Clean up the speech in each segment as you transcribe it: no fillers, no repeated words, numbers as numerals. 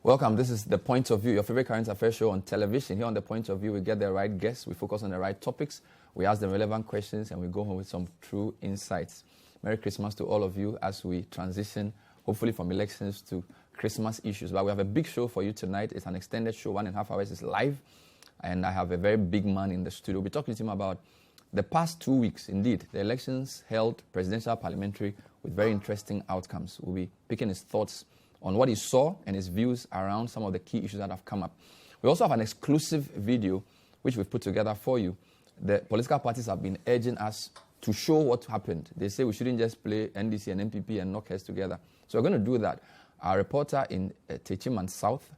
Welcome. This is The Point of View, your favorite current affairs show on television. Here on The Point of View, we get the right guests, we focus on the right topics, we ask them relevant questions, and we go home with some true insights. Merry Christmas to all of you as we transition, hopefully from elections to Christmas issues. But we have a big show for you tonight. It's an extended show, 1.5 hours. It's live, and I have a very big man in the studio. We'll be talking to him about the past 2 weeks. Indeed, the elections held presidential, parliamentary, with very interesting outcomes. We'll be picking his thoughts on what he saw and his views around some of the key issues that have come up. We also have an exclusive video which we've put together for you. The political parties have been urging us to show what happened. They say we shouldn't just play NDC and MPP and knock heads together. So we're going to do that. Our reporter in Techiman South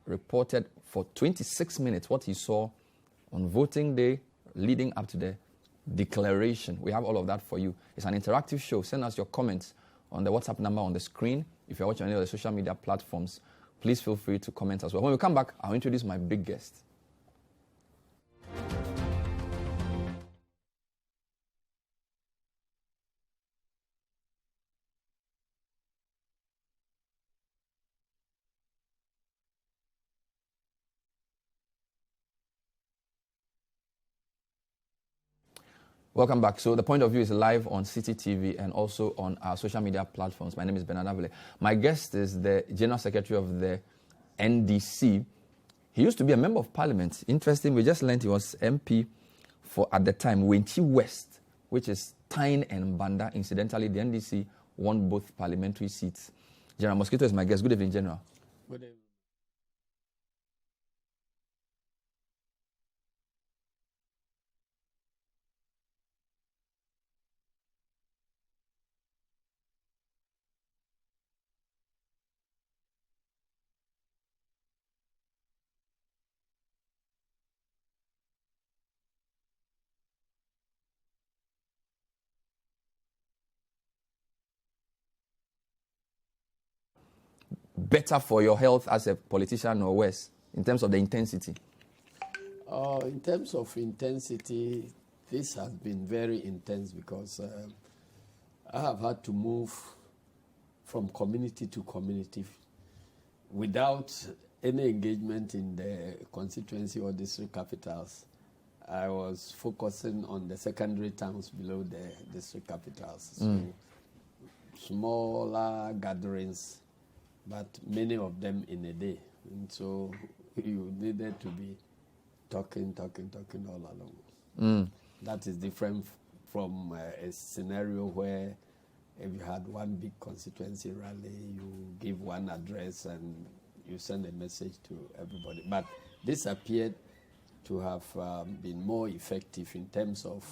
reported for 26 minutes what he saw on voting day leading up to the declaration. We have all of that for you. It's an interactive show. Send us your comments on the WhatsApp number on the screen. If you're watching any of the social media platforms, please feel free to comment as well. When we come back, I'll introduce my big guest. Welcome back. So The Point of View is live on Citi TV and also on our social media platforms. My name is Avle. My guest is the General Secretary of the NDC. He used to be a member of Parliament. Interesting, we just learned he was MP for, at the time, Wenchi West, which is Tyne and Banda. Incidentally, the NDC won both parliamentary seats. General Mosquito is my guest. Good evening, General. Good evening. Better for your health as a politician or worse, in terms of the intensity? In terms of intensity, this has been very intense because I have had to move from community to community without any engagement in the constituency or district capitals. I was focusing on the secondary towns below the district capitals. So smaller gatherings, but many of them in a day. And so you needed to be talking all along. That is different from a scenario where if you had one big constituency rally, you give one address and you send a message to everybody. But this appeared to have been more effective in terms of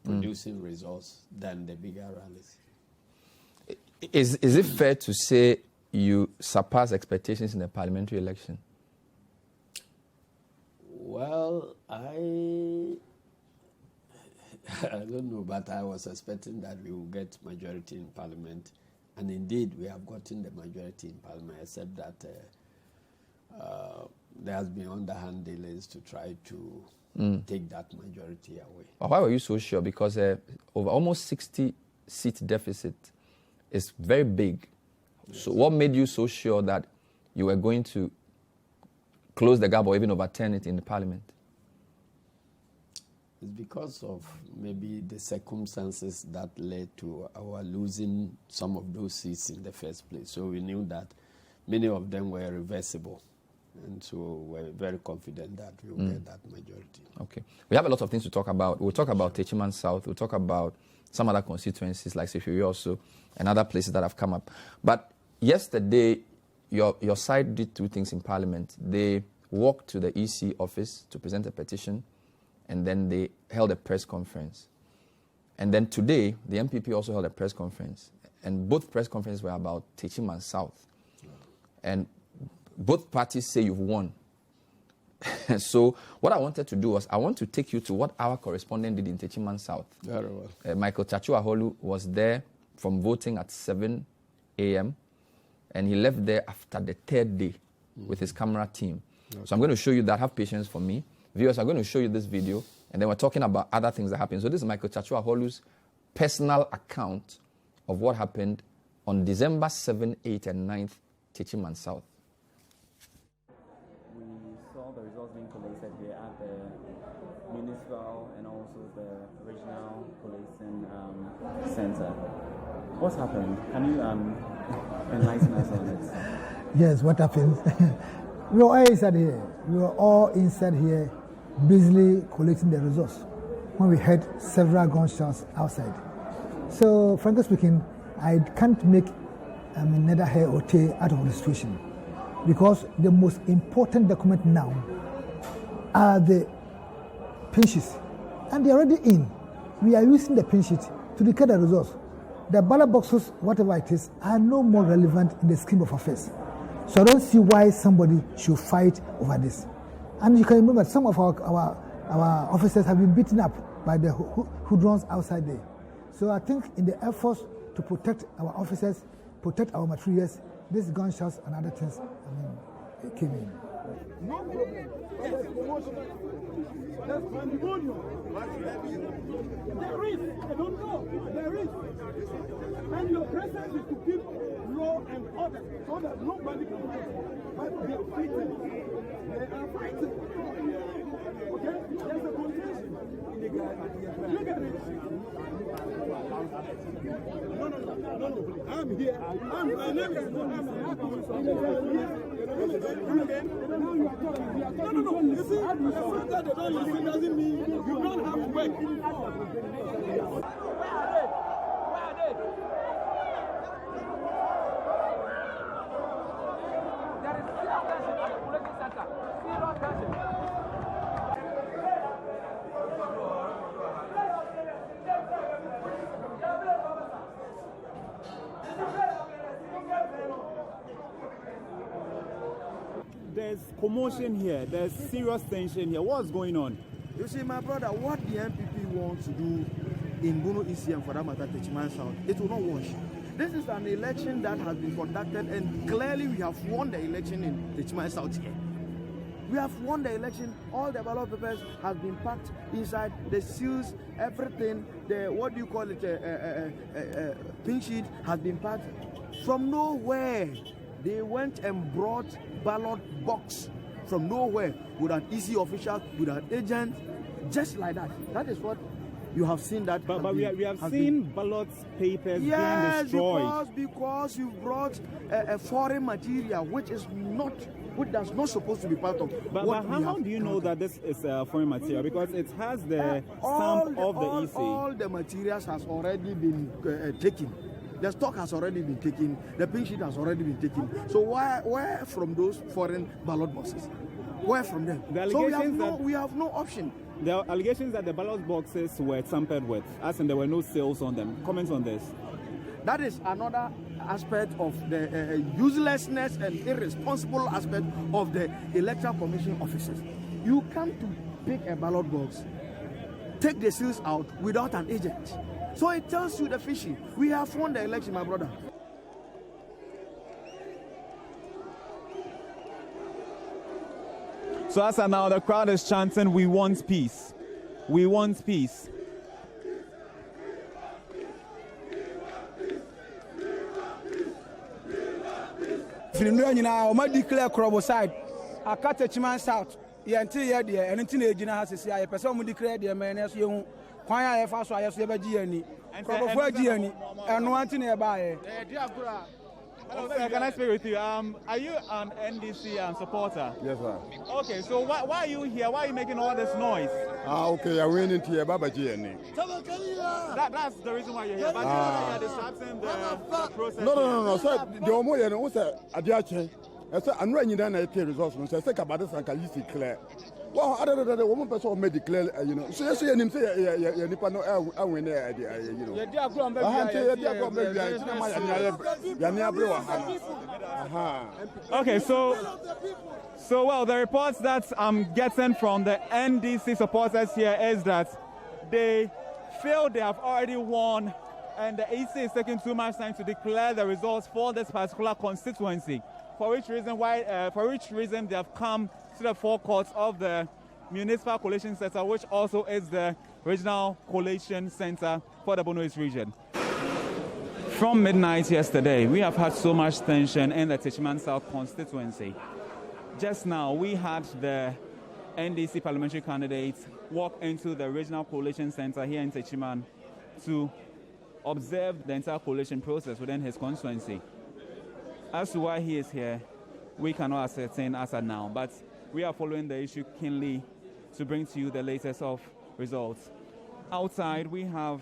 producing results than the bigger rallies. Is it fair to say you surpassed expectations in the parliamentary election? Well, I don't know, but I was expecting that we will get majority in parliament. And indeed, we have gotten the majority in parliament, except that there has been underhand delays to try to take that majority away. But why were you so sure? Because over almost 60-seat deficit is very big. Yes. So what made you so sure that you were going to close the gap or even overturn it in the parliament? It's because of maybe the circumstances that led to our losing some of those seats in the first place. So we knew that many of them were reversible. And so we're very confident that we will get that majority. Okay. We have a lot of things to talk about. We'll talk about Techiman South. We'll talk about some other constituencies like Sefiri also and other places that have come up. But yesterday, your side did two things in Parliament. They walked to the EC office to present a petition, and then they held a press conference. And then today, the MPP also held a press conference. And both press conferences were about Techiman South. And both parties say you've won. So what I wanted to do was I want to take you to what our correspondent did in Techiman South. Very well. Michael Chachuaholu was there from voting at 7 a.m. and he left there after the third day with his camera team. Okay. So I'm going to show you that. Have patience for me. Viewers, I'm going to show you this video, and then we're talking about other things that happened. So this is Michael Chachuaholu's personal account of what happened on December 7, 8, and 9th, Techiman South. the results being collated here at the municipal and also the regional collating center. What's happened? Can you enlighten us on it? Yes, what happened? We were all inside here. We were all inside here, busily collecting the results when we heard several gunshots outside. So, frankly speaking, I can't make neither hair or tail out of the situation, because the most important document now are the pin sheets, and they're already in. We are using the pin sheet to declare the results. The ballot boxes, whatever it is, are no more relevant in the scheme of affairs. So I don't see why somebody should fight over this. And you can remember some of our officers have been beaten up by the hoodlums outside there. So I think in the efforts to protect our officers, protect our materials, these gunshots and other things, it came in. No problem. That's promotion. That's pandemonium. There is. I don't know. There is. And your presence is to keep law and order so that nobody can fight. But they are fighting. They are fighting. Okay? There's a contention. Look at it. No. I'm here. My name is Mohammed. No. You see, the fact that they don't listen doesn't mean you don't have to work. Where are they? There is zero tension at the collecting center. Zero tension. There's commotion here, there's serious tension here. What's going on? You see, my brother, what the MPP wants to do in Bono East and for that matter, Techiman South, it will not wash. This is an election that has been conducted, and clearly we have won the election in Techiman South here. We have won the election. All the ballot papers have been packed inside, the seals, everything, pin sheet has been packed. From nowhere, they went and brought ballot box from nowhere with an easy official, with an agent, just like that. That is what you have seen. That but we have seen ballot papers being destroyed. Because you brought a foreign material which does not supposed to be part of. But how do you know that this is foreign material? Because it has the stamp of the EC. All the materials has already been taken. The stock has already been taken. The pink sheet has already been taken. So where from those foreign ballot boxes? Where from them? So we have no option. There are allegations that the ballot boxes were tampered with, as in there were no sales on them. Comments on this? That is another aspect of the uselessness and irresponsible aspect of the Electoral Commission officers. You come to pick a ballot box, take the seals out without an agent. So it tells you the fishy. We have won the election, my brother. So as of now, the crowd is chanting, "We want peace. We want peace." Now, declare crop side. I cut Techiman South. Until year, and until the Gina has a person declared the man as you. Kwaya efa so ayeso eba GNI crop of GNI and one thing nearby. Hello, sir, can I speak with you? Are you an NDC supporter? Yes, sir. Okay, so why are you here? Why are you making all this noise? Okay, I went into here, Baba GNI. That's the reason why you're here. But you're disrupting the process. No, sir. The Omo, you know, sir, Adiache. I said, I'm running down at the results. I said, about this, and can you see clear? Well, other than the woman person may declare, you know. So you see him say, yeah, Nipano, I win there, you know. Okay, so well, the reports that I'm getting from the NDC supporters here is that they feel they have already won, and the EC is taking too much time to declare the results for this particular constituency. For which reason they have come to the forecourt of the Municipal Collation Center, which also is the regional collation center for the Bono East region. From midnight yesterday, we have had so much tension in the Techiman South Constituency. just now we had the NDC parliamentary candidates walk into the regional coalition center here in Techiman to observe the entire coalition process within his constituency. As to why he is here, we cannot ascertain as of now, but we are following the issue keenly to bring to you the latest of results. Outside, we have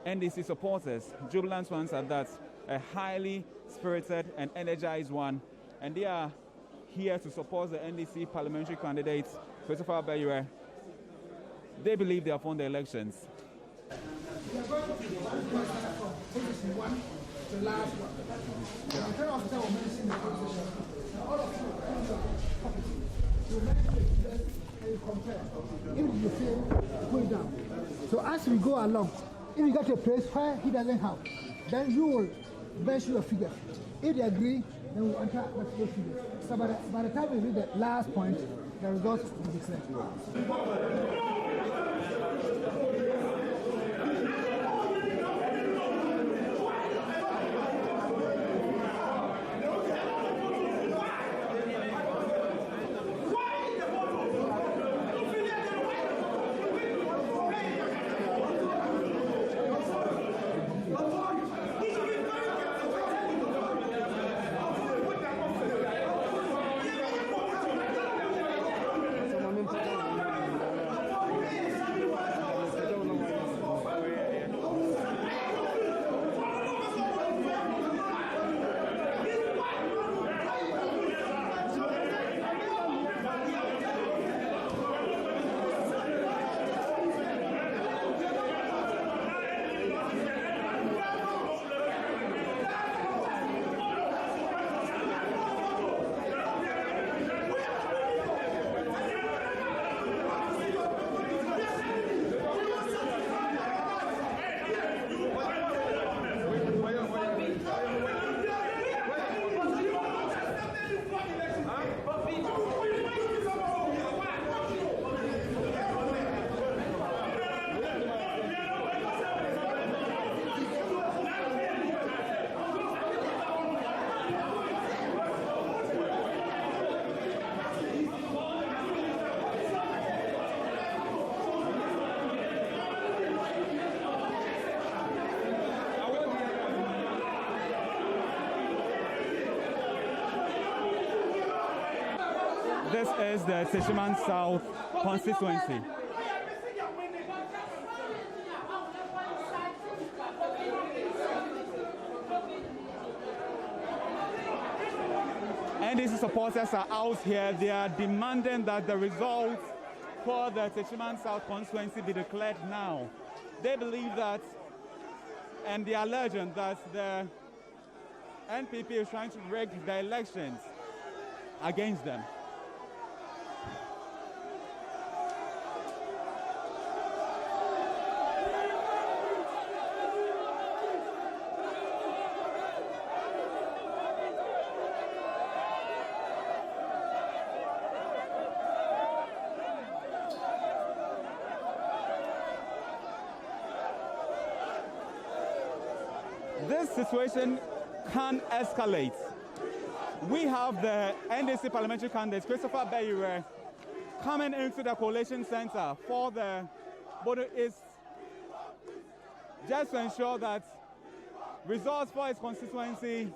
NDC supporters, jubilant ones at that, a highly spirited and energized one, and they are here to support the NDC parliamentary candidate, Christopher Bayure. They believe they have won the elections. We are going to the position 1 to the last one. The return officer will mention the position. Now all of you will mention it and you compare. If you feel going down. So as we go along, if you get to a place where he doesn't have, then you will mention your figure. If they agree, then we'll enter those figures. So by the time we read the last point, the results will be declared. This is the Techiman South Constituency. NDC supporters are out here. They are demanding that the results for the Techiman South Constituency be declared now. They believe that, and they are alleging that the NPP is trying to rig the elections against them. This situation can escalate. We have the NDC parliamentary candidate, Christopher Bayure, coming into the coalition center for the Bono East just to ensure that results for his constituency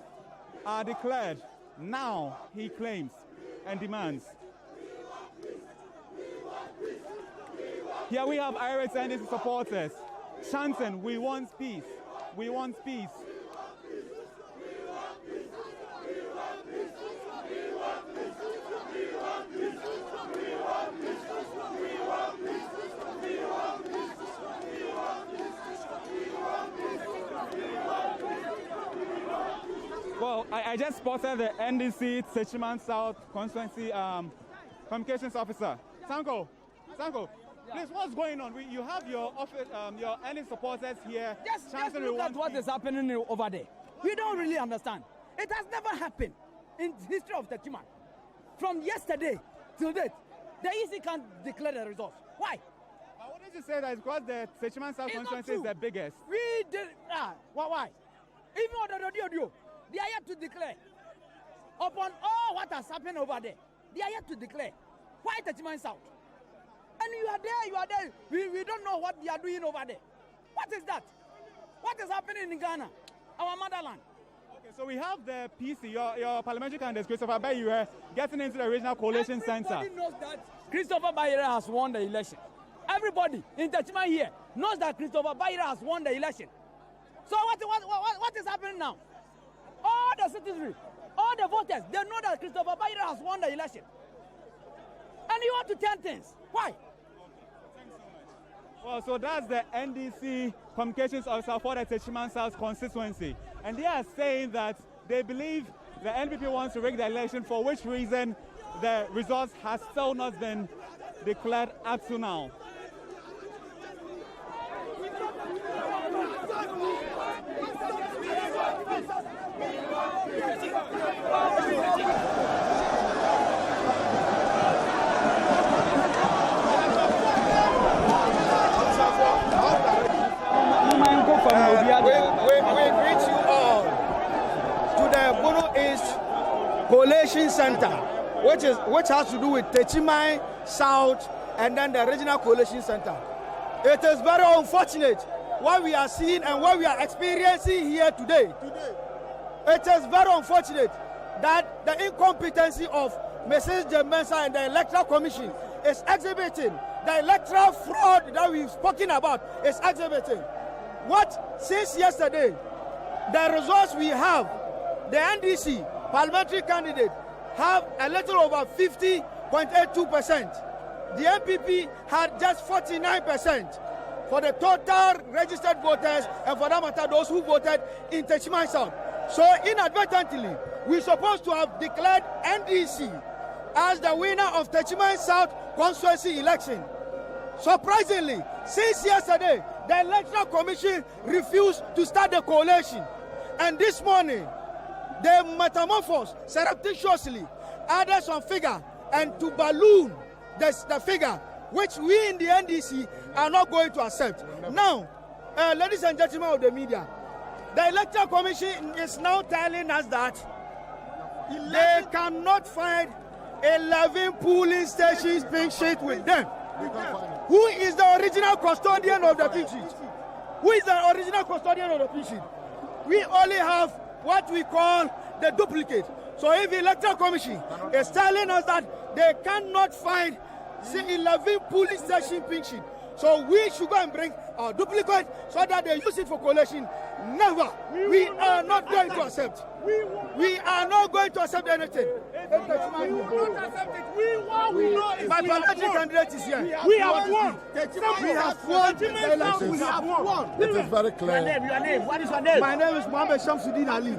are declared now, he claims and demands. Here we have irate NDC supporters chanting, "We want peace. We want peace." Well, I just spotted the NDC Techiman South Constituency communications officer. Sanko, please, what's going on? You have your office, your NDC supporters here. Just look at what is happening over there. We don't really understand. It has never happened in the history of Techiman. From yesterday till date, the EC can't declare the results. Why? But what did you say that it's because the Techiman South Constituency is the biggest? We did. Why? Even on the radio, they are yet to declare. Upon all what has happened over there, They are yet to declare. Why Techiman South? And you are there. We don't know what they are doing over there. What is that? What is happening in Ghana, our motherland? Okay, so we have the PC, your parliamentary candidate, Christopher Bayere, getting into the Regional Coalition Center. Everybody knows that Christopher Bayere has won the election. Everybody in Techiman here knows that Christopher Bayere has won the election. So what is happening now? All the citizens, all the voters, they know that Christopher Bayere has won the election. And you want to turn things. Why? Well, so that's the NDC communications officer for the Techiman South Constituency. And they are saying that they believe the NPP wants to rig the election, for which reason the results has still not been declared up to now. We greet you all to the Bono East Coalition Center, which has to do with Techiman South and then the Regional Coalition Center. It is very unfortunate what we are seeing and what we are experiencing here today. It is very unfortunate that the incompetency of Mrs. Jemensa and the Electoral Commission is exhibiting. The electoral fraud that we've spoken about is exhibiting. Since yesterday, the results we have, the NDC parliamentary candidate have a little over 50.82%. The MPP had just 49% for the total registered voters, and for that matter, those who voted in Techiman South. So inadvertently, we're supposed to have declared NDC as the winner of Techiman South constituency election. Surprisingly, since yesterday, the Electoral Commission refused to start the coalition. And this morning, they metamorphosed surreptitiously, added some figure, and to balloon the figure, which we in the NDC are not going to accept. Now, ladies and gentlemen of the media, the Electoral Commission is now telling us that they cannot find 11 polling stations pink sheet with them. Who is the original custodian of the pink sheet? Who is the original custodian of the pink sheet? We only have what we call the duplicate. So if the Electoral Commission is telling us that they cannot find 11 polling station pink sheet, so we should go and bring our duplicate so that they use it for coalition. Never. We are not going to accept. We are not going to accept anything. We will not accept it. We know is my parliamentary candidate is here. We have won. We have won. We have won. It is very clear. Your name. What is your name? My name is Mohammed Shamsuddin Ali.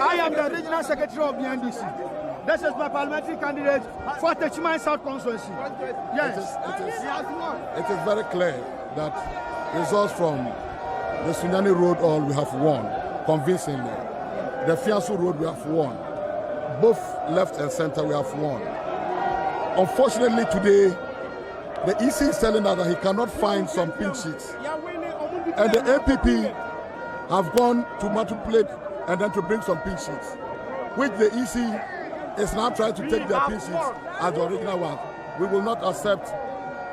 I am the regional secretary of the NDC. This is my parliamentary candidate for Techiman South Constituency. Yes. It is very clear that results from the Sunyani Road all we have won convincingly. The Fianso Road we have won. Both left and center we have won. Unfortunately today, the EC is telling us that he cannot find some pink sheets. And the MPP have gone to manipulate and then to bring some pink sheets, which the EC is now trying to take their pink sheets as the original one. We will not accept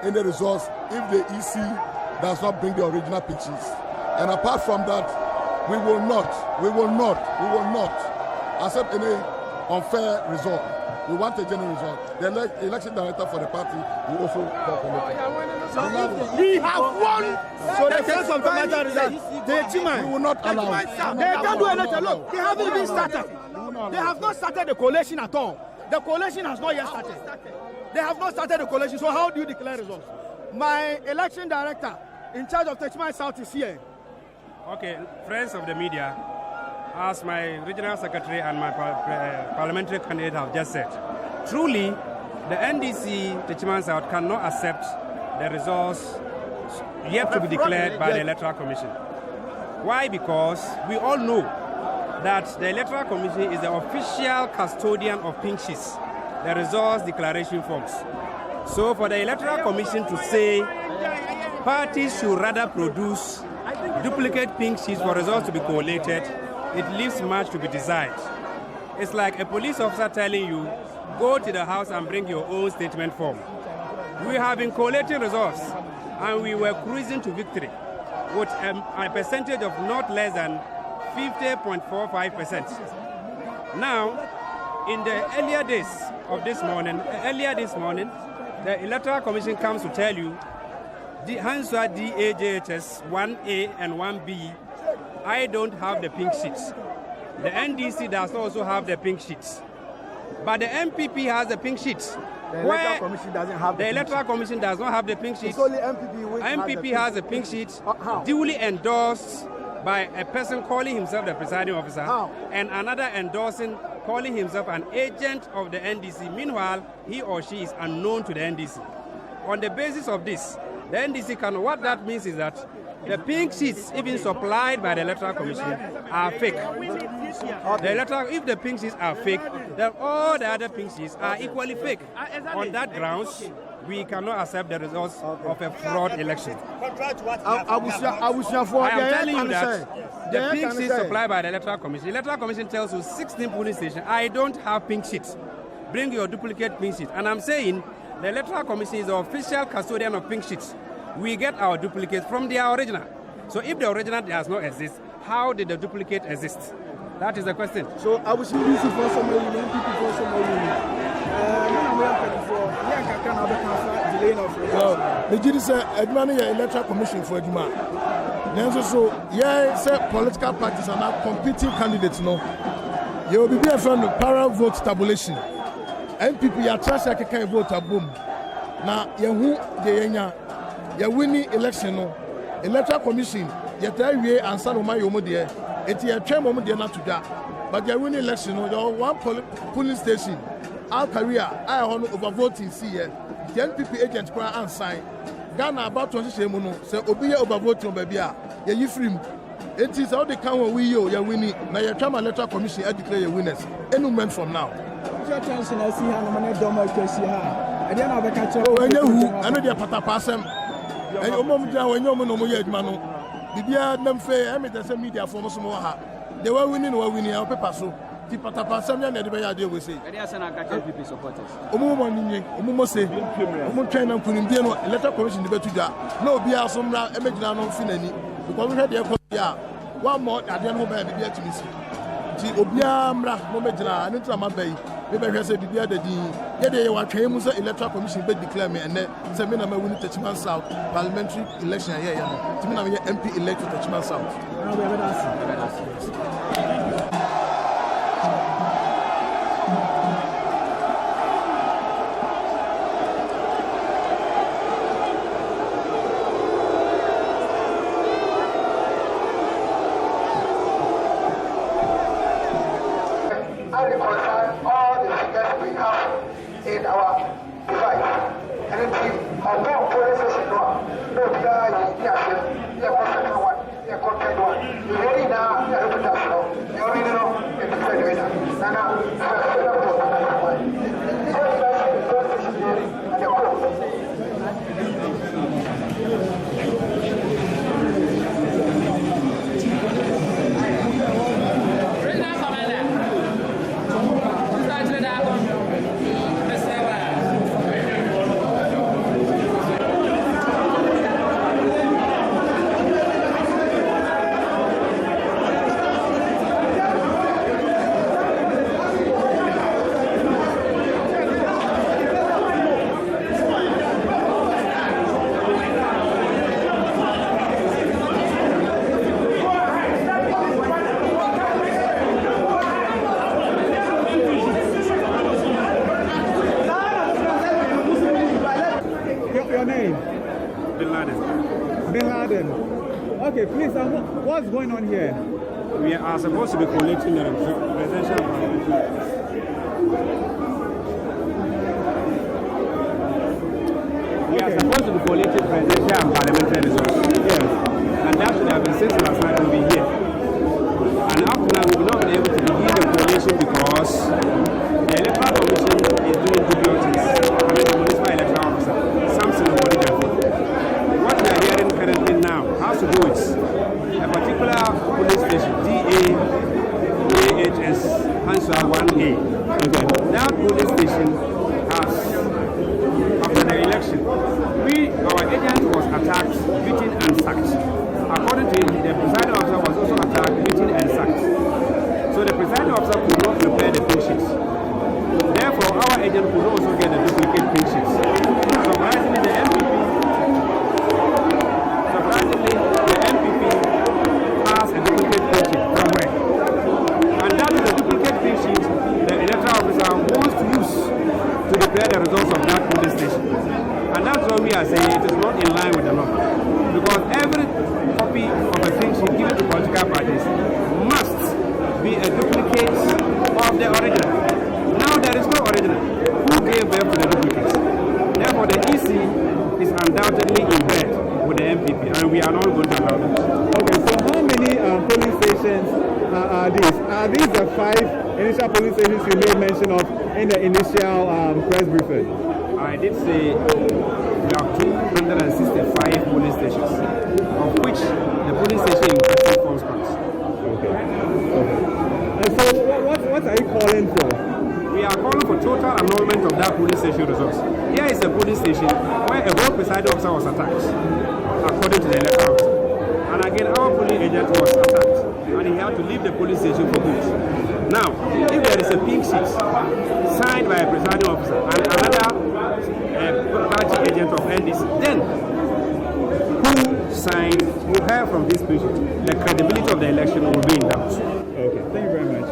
any results if the EC does not bring the original pink sheets. And apart from that, we will not accept any unfair result. We want a genuine result. The election director for the party will also talk about it. We have won. So the sense of the matter is that Techiman, we will not allow it. They can't do anything. Look, they haven't even started. They have not started the coalition at all. The coalition has not yet started. They have not started the coalition. So how do you declare results? My election director in charge of Techiman South is here. Okay, friends of the media, as my regional secretary and my parliamentary candidate have just said, truly the NDC Techiman South cannot accept the results yet to be declared by the Electoral Commission. Why? Because we all know that the Electoral Commission is the official custodian of pink sheets, the results declaration forms. So for the Electoral Commission to say parties should rather produce duplicate pink sheets for results to be collated, it leaves much to be desired. It's like a police officer telling you go to the house and bring your own statement form. We have been collating results, and we were cruising to victory with a percentage of not less than 50.45%. Now, in the earlier this morning, the Electoral Commission comes to tell you the Hanswa DAJHS 1A and 1B, I don't have the pink sheets. The NDC does also have the pink sheets. But the MPP has the pink sheets. The Electoral Commission doesn't have the Electoral Commission does not have the pink sheets. It's only MPP has the pink sheets, duly endorsed by a person calling himself the presiding officer, and another endorsing, calling himself an agent of the NDC. Meanwhile, he or she is unknown to the NDC. On the basis of this, the NDC can, what that means is that the pink sheets, even supplied by the Electoral Commission, are fake. If the pink sheets are fake, then all the other pink sheets are equally fake. On that grounds, we cannot accept the results of a fraud election. I am telling you that the pink sheets supplied by the Electoral Commission, the Electoral Commission tells you 16 polling stations, I don't have pink sheets. Bring your duplicate pink sheets. And I'm saying the Electoral Commission is the official custodian of pink sheets. We get our duplicates from their original. So if the original does not exist, how did the duplicate exist? That is the question. So I was using for some people for some the GDC Electoral Commission for Edma. Then so political parties are now competing candidates. No, you will be a friend of para vote tabulation. MPP are trash like a kind of vote a boom. Now, you winning election. No, Electoral Commission, you tell you and son of my yomodia. It's a term of the not to that. But you winning election. No, you one polling station. Our career, I want to overvoting. See, the NPP agent cry and sign. Ghana about 20 semono. So obey overvoting, baby. You free. It is all the count we you winning. Now you try my Electoral Commission to declare your winners. Any moment from now. Your chance and I see how many domo see her. I don't have a catch up. Oh, I know they pata passem. And your mom down when your man no yet mano. Bibia them fair, I mean the same media for some more. They were winning our paper so. The pata passem and the idea we say. I didn't catch people supporters. Omo say, Omo train and putting the Electoral Commission debate to that. No, be our some imagine no finany. Because we had the one more at the end of the year to miss. The Obia Mra, no Medina, and it's a Mabay. Maybe I said the other day, they were trying to Electoral Commission be declare me and then Techiman Techiman South parliamentary election here. Techiman MP elected Techiman South. In our device. And it's about police station. No, you ready now? You're ready now. Okay, please, what's going on here? We are supposed to be collecting the presidential parliamentary. We are supposed to be collecting presidential and parliamentary results. Yes. And that should have been since last night we'll be here. And after now, we will not be able to begin the collation because the Electoral Commission is doing dubious things. I mean, the municipal electoral officer, Samson Polygraphy. What we are hearing currently now has to do with a particular police station, DAHS, Hanswa 1A. Okay. That police station and we are not going to allow that. Okay, so how many polling stations are these? Are these the 5 initial polling stations you made mention of in the initial press briefing? I did say we have 265 polling stations, of which the polling station in Citi forms part. Okay. And so what are you calling for? We are calling for total annulment of that polling station results. Here is a polling station where a whole presiding officer was attacked, according to the electoral officer. And again, our polling agent was attacked, and he had to leave the polling station for good. Now, if there is a pink sheet signed by a presiding officer and another party agent of NDC, then who signed, who heard from this pink sheet, the credibility of the election will be in doubt. Okay, thank you very much.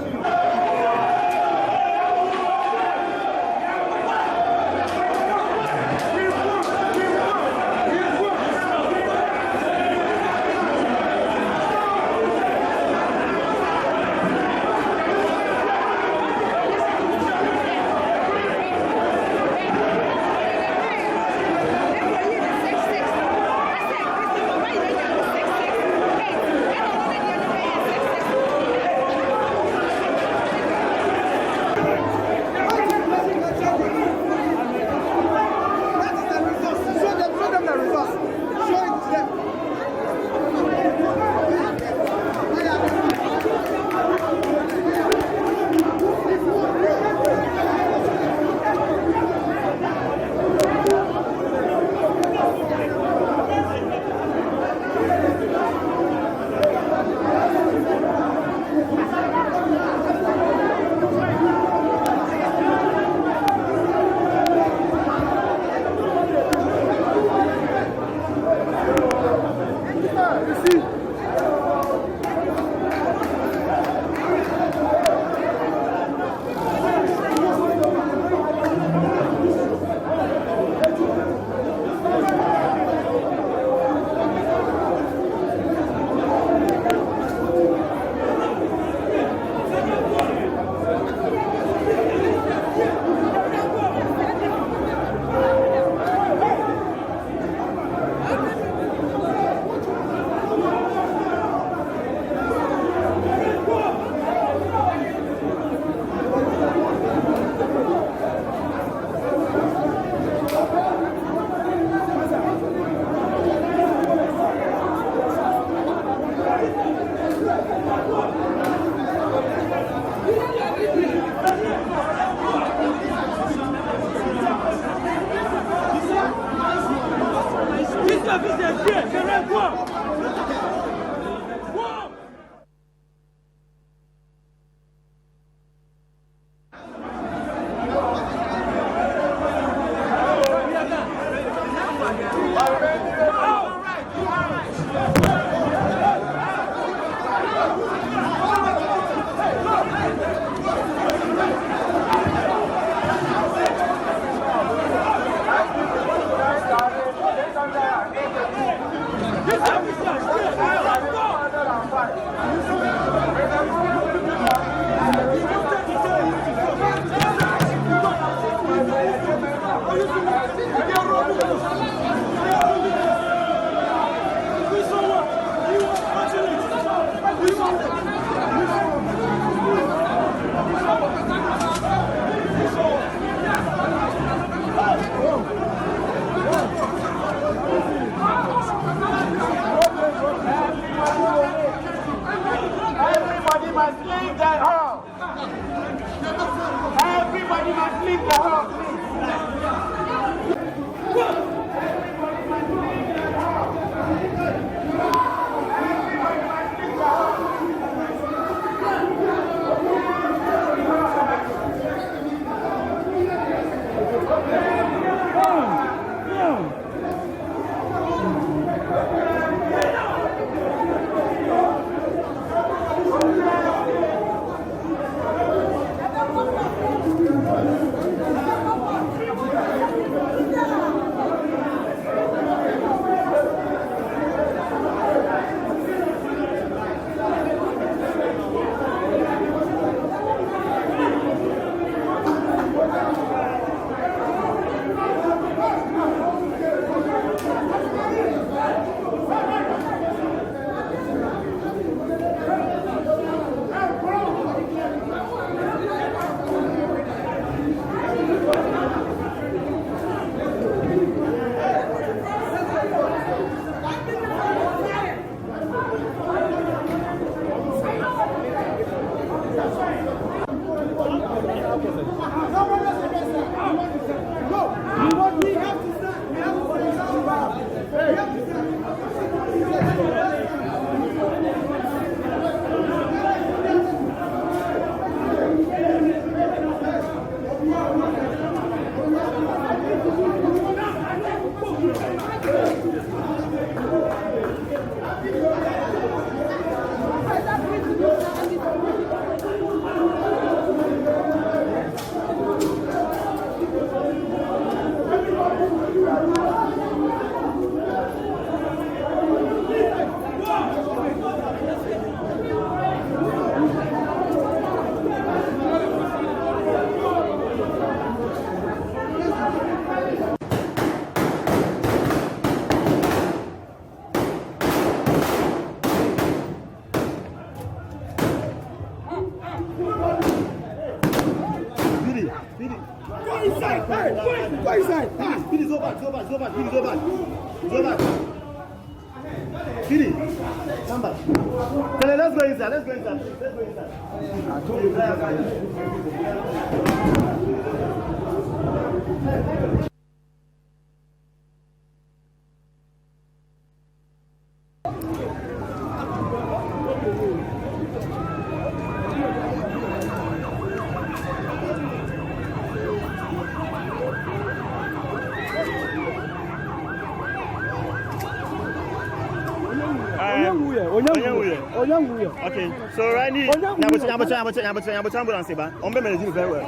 Okay, so right now, ambulance ba. On be manage very well.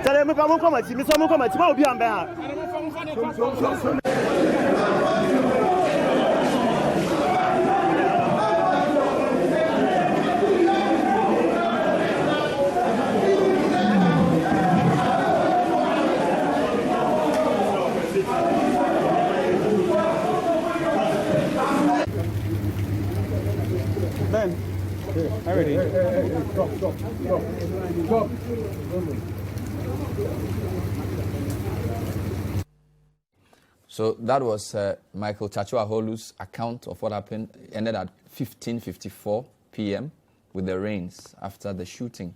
Tell me come come me so come ma obi am be ha. Ben, already. Stop. So that was Michael Chachuaholu's account of what happened. It ended at 15:54 p.m. with the rains after the shooting.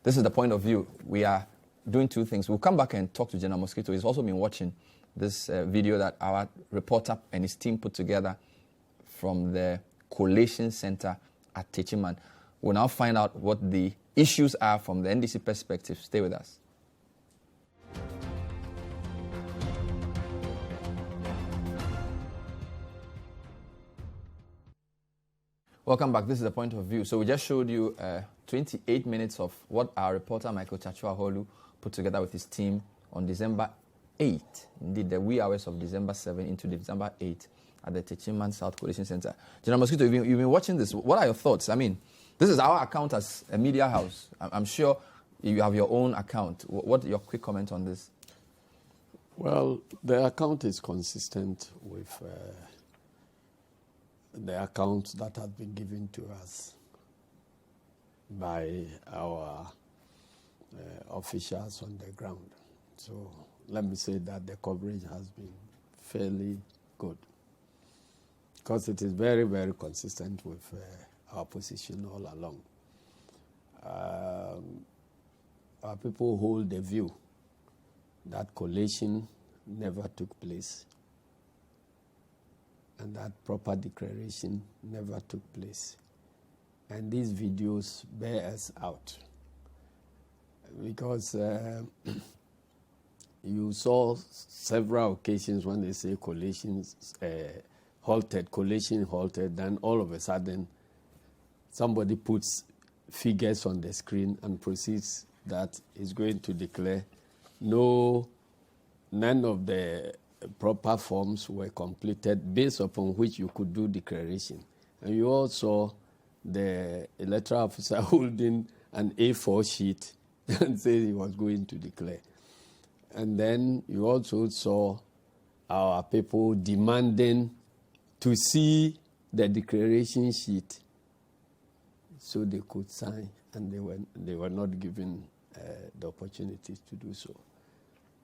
This is the point of view. We are doing two things. We'll come back and talk to General Mosquito. He's also been watching this video that our reporter and his team put together from the Collation Center at Techiman. We'll now find out what the issues are from the NDC perspective. Stay with us. Welcome back. This is the point of view. So we just showed you 28 minutes of what our reporter Michael Chachuaholu put together with his team on December 8, indeed the wee hours of December 7 into December 8 at the Techiman South Constituency Center. General Mosquito, you've been watching this. What are your thoughts? I mean, this is our account as a media house. I'm sure you have your own account. What your quick comment on this? Well, the account is consistent with the accounts that have been given to us by our officials on the ground. So let me say that the coverage has been fairly good because it is very, very consistent with our position all along. Our people hold the view that collation never took place and that proper declaration never took place. And these videos bear us out because you saw several occasions when they say collation halted, then all of a sudden somebody puts figures on the screen and proceeds that is going to declare none of the proper forms were completed based upon which you could do declaration. And you also saw the electoral officer holding an A4 sheet and saying he was going to declare. And then you also saw our people demanding to see the declaration sheet so they could sign, and they were not given the opportunity to do so.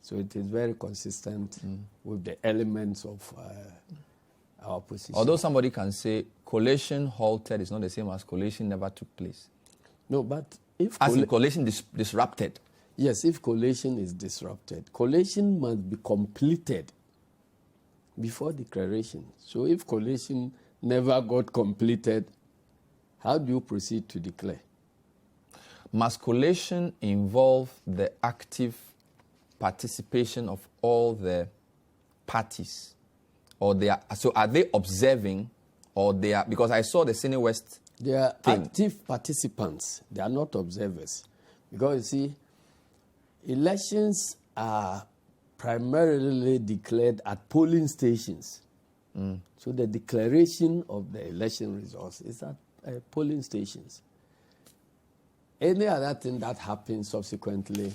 So it is very consistent with the elements of our position. Although somebody can say collation halted is not the same as collation never took place. No, but if collation disrupted. Yes, if collation is disrupted, collation must be completed before declaration. So if collation never got completed, how do you proceed to declare? Must collation involve the active participation of all the parties? Or are they observing, or they are, because I saw the Sene West They are thing. active participants. They are not observers. Because you see, elections are primarily declared at polling stations. So the declaration of the election results is at polling stations. Any other thing that happens subsequently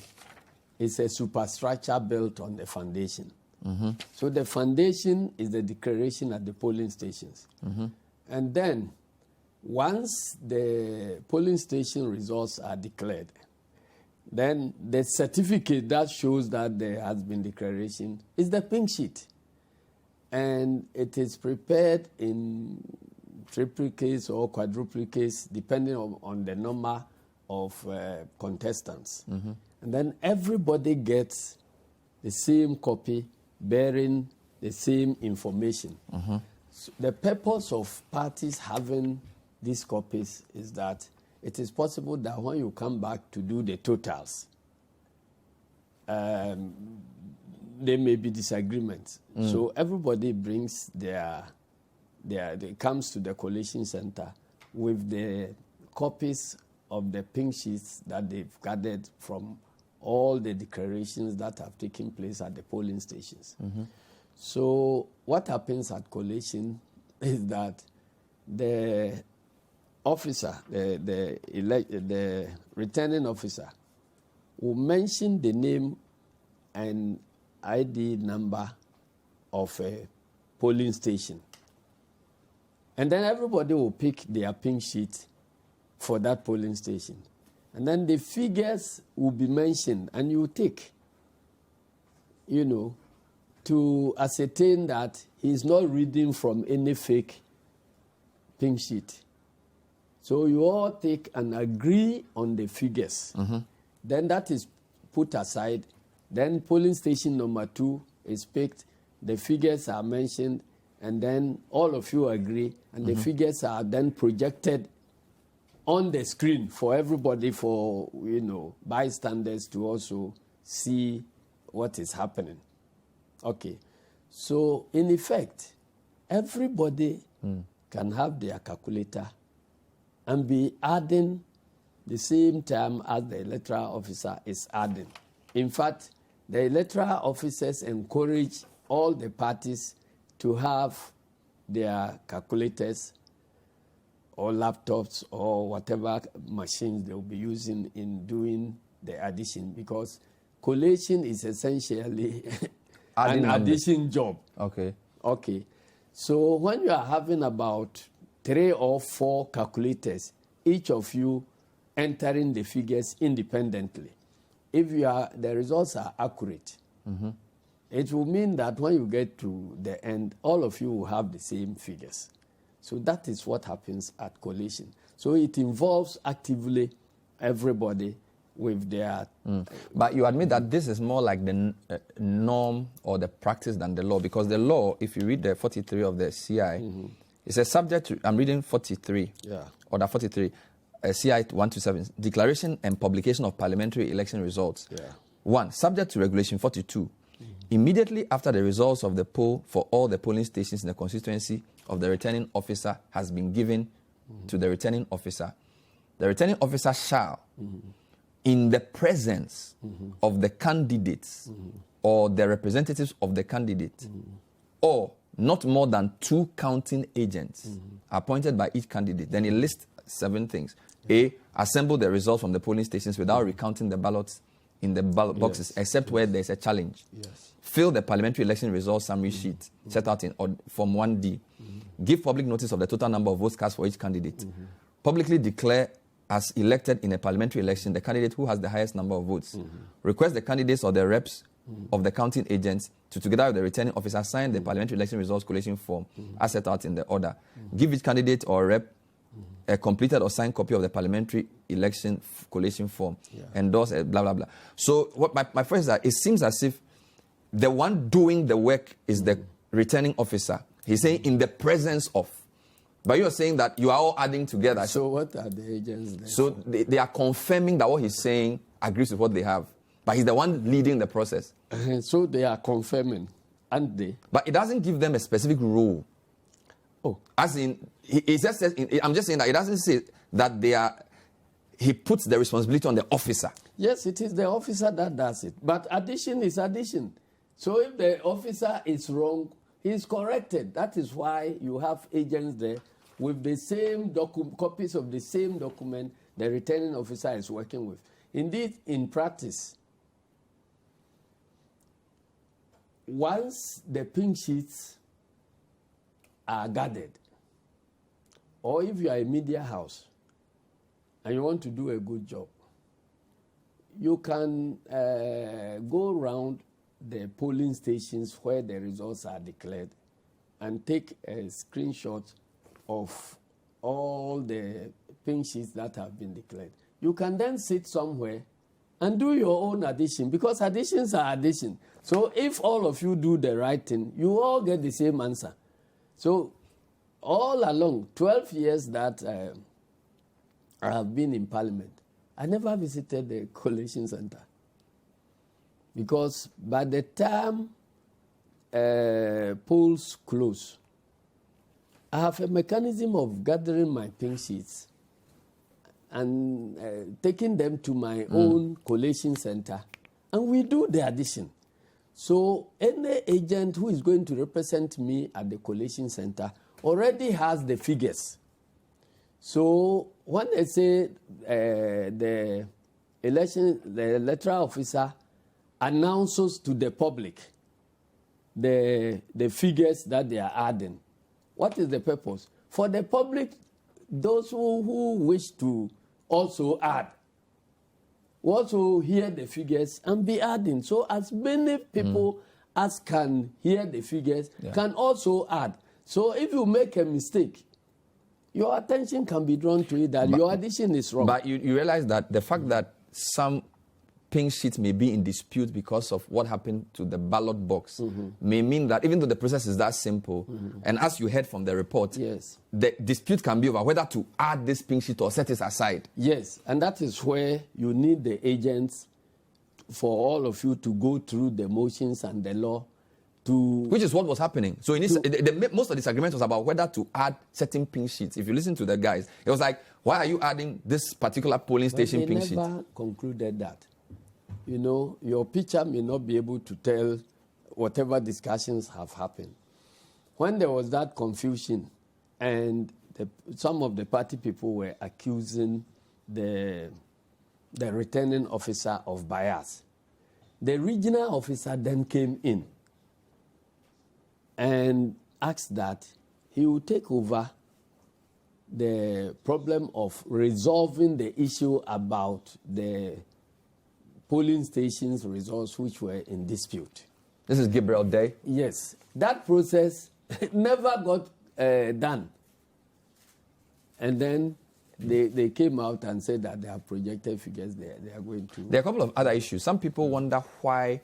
is a superstructure built on the foundation. So the foundation is the declaration at the polling stations. And then, once the polling station results are declared, then the certificate that shows that there has been declaration is the pink sheet. And it is prepared in triplicates or quadruplicates, depending on the number of contestants. And then everybody gets the same copy bearing the same information. So the purpose of parties having these copies is that it is possible that when you come back to do the totals, there may be disagreements. So everybody brings they comes to the collation center with the copies of the pink sheets that they've gathered from all the declarations that have taken place at the polling stations. So what happens at collation is that the officer, the returning officer, will mention the name and ID number of a polling station. And then everybody will pick their pink sheet for that polling station. And then the figures will be mentioned, and you take, to ascertain that he's not reading from any fake pink sheet. So you all take and agree on the figures. Then that is put aside. Then polling station number 2 is picked. The figures are mentioned, and then all of you agree, and the figures are then projected on the screen for everybody, for bystanders to also see what is happening. Okay, so in effect, everybody can have their calculator and be adding the same time as the electoral officer is adding. In fact, the electoral officers encourage all the parties to have their calculators or laptops or whatever machines they'll be using in doing the addition, because collation is essentially an addition job. Okay. So when you are having about 3 or 4 calculators, each of you entering the figures independently, if the results are accurate, it will mean that when you get to the end, all of you will have the same figures. So that is what happens at collation. So it involves actively everybody with their... But you admit that this is more like the norm or the practice than the law, because the law, if you read the 43 of the CI, it says subject to... I'm reading 43. Or the 43. CI 127, declaration and publication of parliamentary election results. 1, subject to regulation 42. Immediately after the results of the poll for all the polling stations in the constituency of the returning officer has been given to the returning officer, the returning officer shall, in the presence of the candidates or the representatives of the candidate, or not more than 2 counting agents appointed by each candidate. Then it lists 7 things. A, assemble the results from the polling stations without recounting the ballots in the ballot boxes, except where there's a challenge. Fill the parliamentary election results summary sheet set out in Form 1D. Give public notice of the total number of votes cast for each candidate. Publicly declare as elected in a parliamentary election the candidate who has the highest number of votes. Request the candidates or the reps of the counting agents to, together with the returning officer, sign the parliamentary election results collation form as set out in the order. Give each candidate or rep a completed or signed copy of the parliamentary election collation form. Endorse blah, blah, blah. So what my first is that it seems as if the one doing the work is the returning officer. He's saying in the presence of. But you're saying that you are all adding together. So what are the agents there? So they are confirming that what he's saying agrees with what they have. But he's the one leading the process. So they are confirming, aren't they? But it doesn't give them a specific role. Oh. As in, he just says, I'm just saying that it doesn't say that they are, he puts the responsibility on the officer. Yes, it is the officer that does it. But addition is addition. So if the officer is wrong, he is corrected. That is why you have agents there with the same copies of the same document the returning officer is working with. Indeed, in practice, once the pink sheets are gathered, or if you are a media house and you want to do a good job, you can go around the polling stations where the results are declared and take a screenshot of all the pink sheets that have been declared. You can then sit somewhere and do your own addition, because additions are addition. So if all of you do the right thing, you all get the same answer. So all along, 12 years that I have been in Parliament, I never visited the collation center. Because by the time polls close, I have a mechanism of gathering my pink sheets and taking them to my own collation center, and we do the addition. So any agent who is going to represent me at the collation center already has the figures. So when they say the electoral officer announces to the public the figures that they are adding, what is the purpose? For the public, those who wish to also add, also hear the figures and be adding. So as many people as can hear the figures can also add. So if you make a mistake, your attention can be drawn to it that your addition is wrong. But you realize that the fact that some pink sheets may be in dispute because of what happened to the ballot box may mean that even though the process is that simple, and as you heard from the report, the dispute can be over whether to add this pink sheet or set it aside. Yes, and that is where you need the agents for all of you to go through the motions and the law which is what was happening. So most of the disagreement was about whether to add certain pink sheets. If you listen to the guys, it was like, why are you adding this particular polling station pink sheet? They never concluded that. You know, your picture may not be able to tell whatever discussions have happened. When there was that confusion and some of the party people were accusing the returning officer of bias, the regional officer then came in and asked that he would take over the problem of resolving the issue about the polling stations results which were in dispute. This is Gabriel Day? Yes. That process never got done. And then they came out and said that they have projected figures they are going to... There are a couple of other issues. Some people wonder why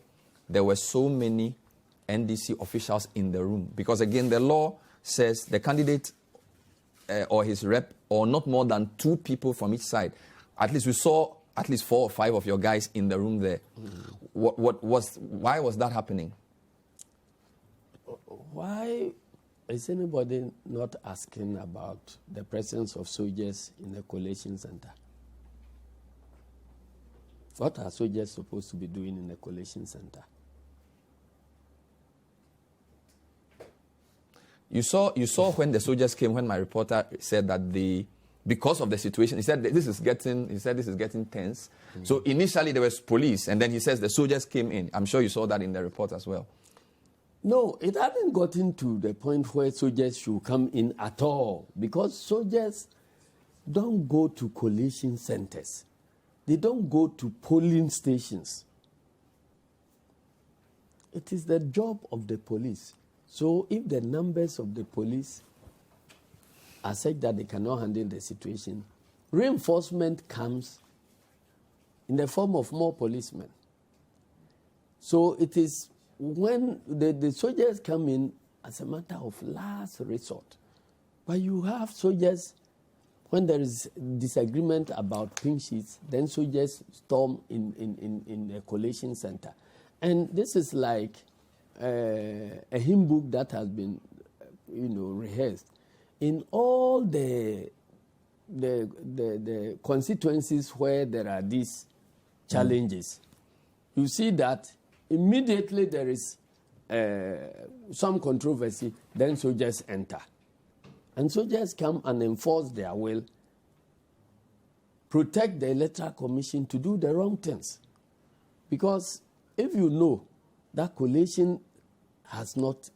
there were so many NDC officials in the room. Because again, the law says the candidate or his rep, or not more than 2 people from each side. At least we saw at least 4 or 5 of your guys in the room there. Why was that happening? Why is anybody not asking about the presence of soldiers in the collation center? What are soldiers supposed to be doing in the collation center? You saw when the soldiers came, when my reporter said that because of the situation, he said this is getting tense. So initially there was police, and then he says the soldiers came in. I'm sure you saw that in the report as well. No, it hadn't gotten to the point where soldiers should come in at all, because soldiers don't go to collation centers. They don't go to polling stations. It is the job of the police. So if the numbers of the police are such that they cannot handle the situation, reinforcement comes in the form of more policemen. So it is when the soldiers come in as a matter of last resort. But you have soldiers, when there is disagreement about pink sheets, then soldiers storm in the collation center. And this is like a hymn book that has been, rehearsed. In all the constituencies where there are these challenges, you see that immediately there is some controversy, then soldiers enter. And soldiers come and enforce their will, protect the Electoral Commission to do the wrong things. Because if you know that collation has not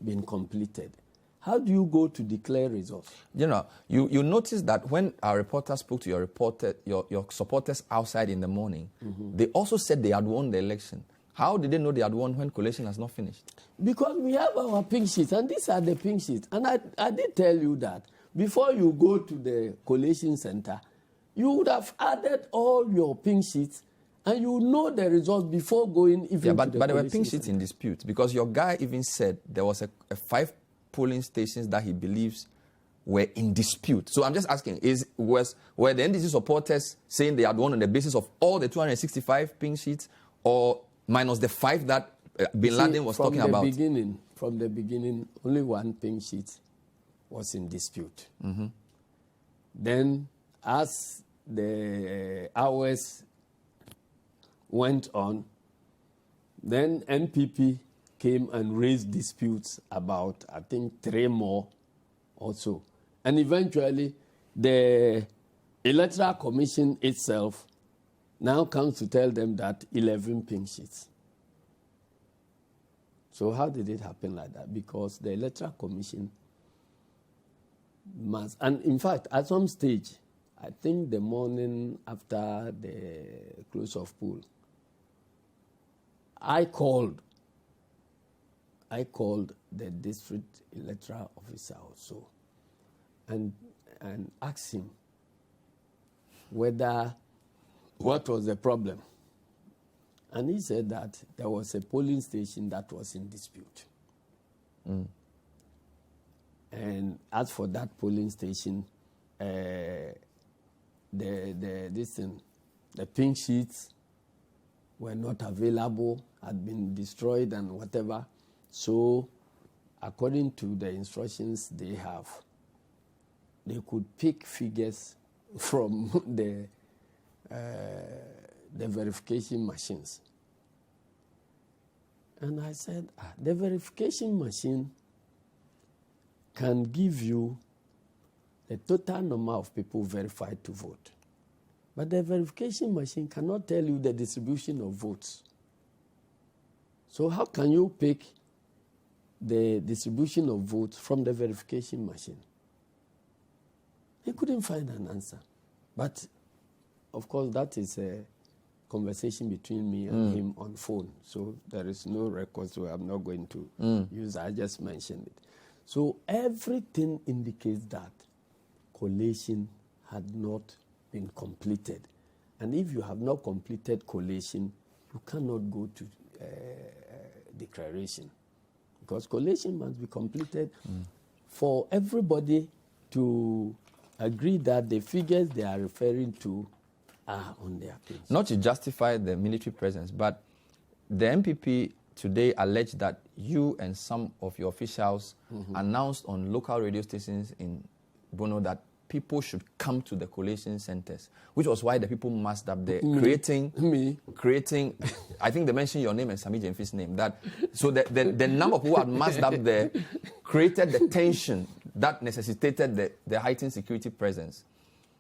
been completed, how do you go to declare results? You notice that when our reporter spoke to your supporters outside in the morning, they also said they had won the election. How did they know they had won when collation has not finished? Because we have our pink sheets, and these are the pink sheets. And I did tell you that before you go to the collation center, you would have added all your pink sheets, and you know the results before going even to the collation. But there were pink sheets in dispute, because your guy even said there was a 5 polling stations that he believes were in dispute. So I'm just asking, were the NDC supporters saying they had won on the basis of all the 265 pink sheets, or minus the 5 that Bin Laden was talking about? From the beginning, only 1 pink sheet was in dispute. Then, as the hours went on, then NPP came and raised disputes about, I think, 3 more or so. And eventually, the Electoral Commission itself now comes to tell them that 11 pink sheets. So how did it happen like that? Because the Electoral Commission must, and in fact, at some stage, I think the morning after the close of poll, I called the district electoral officer also and asked him what was the problem. And he said that there was a polling station that was in dispute. And as for that polling station, the pink sheets were not available, had been destroyed and whatever. So, according to the instructions they have, they could pick figures from the verification machines. And I said, the verification machine can give you the total number of people verified to vote. But the verification machine cannot tell you the distribution of votes. So how can you pick the distribution of votes from the verification machine? He couldn't find an answer. But, of course, that is a conversation between me and him on phone. So there is no record, so I'm not going to use it. I just mentioned it. So everything indicates that collation had not been completed. And if you have not completed collation, you cannot go to declaration. Because collation must be completed for everybody to agree that the figures they are referring to are on their page. Not to justify the military presence, but the MPP today alleged that you and some of your officials announced on local radio stations in Bono that people should come to the collation centers, which was why the people massed up there, creating. I think they mentioned your name and Sami Jemfi's name. So the number of people who had massed up there created the tension that necessitated the heightened security presence.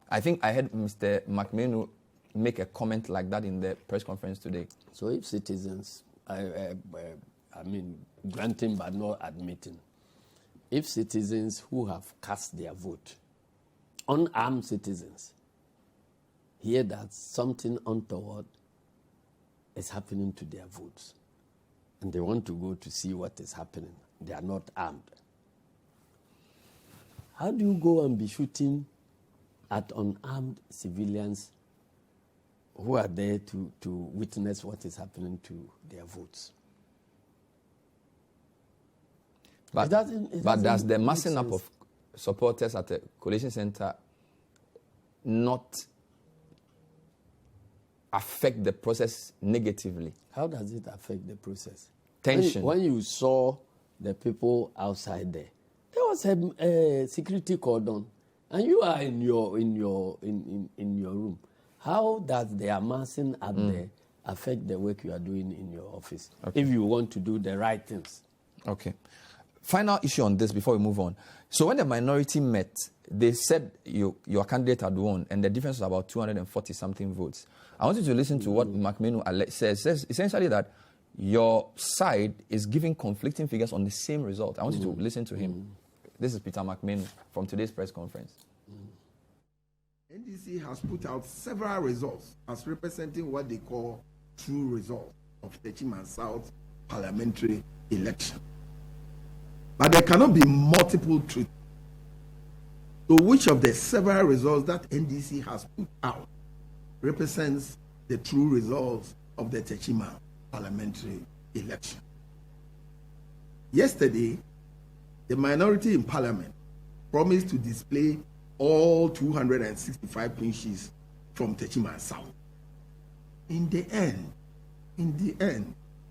I think I heard Mr. McMenu make a comment like that in the press conference today. So if citizens, granting but not admitting, if citizens who have cast their vote, unarmed citizens, hear that something untoward is happening to their votes, and they want to go to see what is happening, they are not armed. How do you go and be shooting at unarmed civilians who are there to witness what is happening to their votes? But, It does the massing make up sense. of supporters at the collation center not affect the process negatively? How does it affect the process? Tension. When you saw the people outside there was a security cordon, and you are in your room. How does the amassing up there affect the work you are doing in your office? Okay. If you want to do the right things. Okay. Final issue on this before we move on. So when the minority met, they said your candidate had won, and the difference was about 240-something votes. I want you to listen to what McMenu says. Says essentially that your side is giving conflicting figures on the same result. I want you to listen to him. This is Peter McMenu from today's press conference. NDC has put out several results as representing what they call true results of Techiman South parliamentary election. But there cannot be multiple truths. So which of the several results that NDC has put out represents the true results of the Techiman parliamentary election? Yesterday, the minority in parliament promised to display all 265 pin sheets from Techiman South. In the end,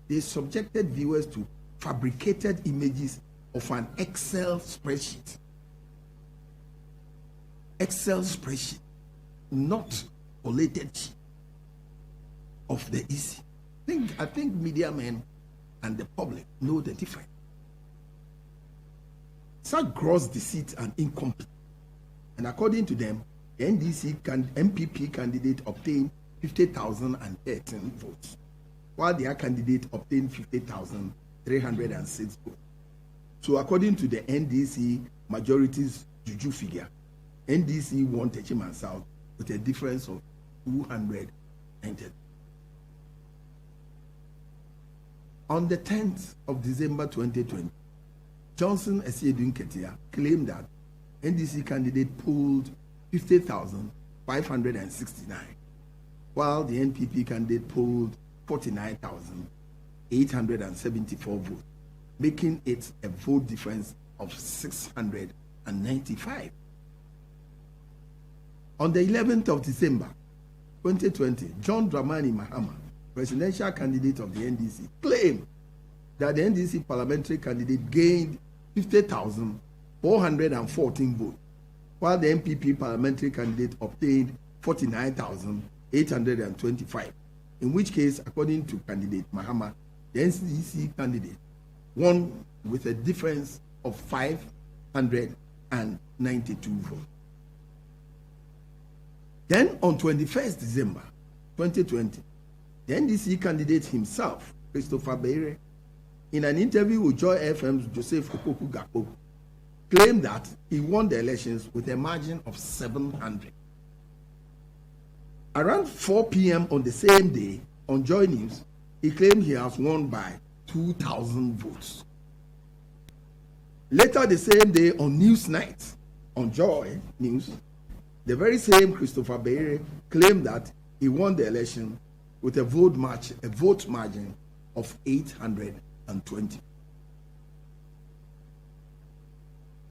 they subjected viewers to fabricated images of an Excel spreadsheet. Excel spreadsheet, not collated sheet of the EC. I think media men and the public know the difference. Such gross deceit and incompetence. And according to them, the MPP candidate obtained 50,013 votes, while their candidate obtained 50,306 votes. So according to the NDC majority's juju figure, NDC won Techiman South with a difference of 290. On the 10th of December 2020, Johnson Asiedu Nketiah claimed that NDC candidate polled 50,569, while the NPP candidate polled 49,874 votes, making it a vote difference of 695. On the 11th of December 2020, John Dramani Mahama, presidential candidate of the NDC, claimed that the NDC parliamentary candidate gained 50,414 votes, while the MPP parliamentary candidate obtained 49,825. In which case, according to candidate Mahama, the NDC candidate won with a difference of 592 votes. Then on 21st December 2020, the NDC candidate himself, Christopher Beire, in an interview with Joy FM's Joseph Opoku Gakpo, claimed that he won the elections with a margin of 700. Around 4 p.m. on the same day, on Joy News, he claimed he has won by 2,000 votes. Later the same day, on News Night, on Joy News, the very same Christopher Beire claimed that he won the election with a vote margin of 820.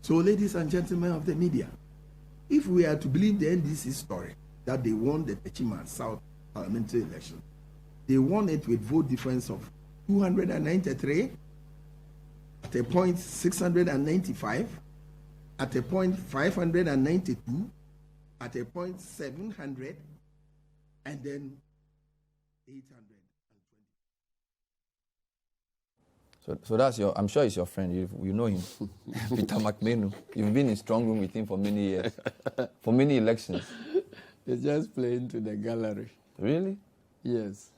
So, ladies and gentlemen of the media, if we are to believe the NDC story that they won the Techiman South parliamentary election, they won it with vote difference of 293, at a point 695, at a point 592, at a point 700, and then 820. So that's I'm sure it's your friend. You know him, Peter McMenu. You've been in strong room with him for many years, for many elections. It's just playing to the gallery. Really? Yes.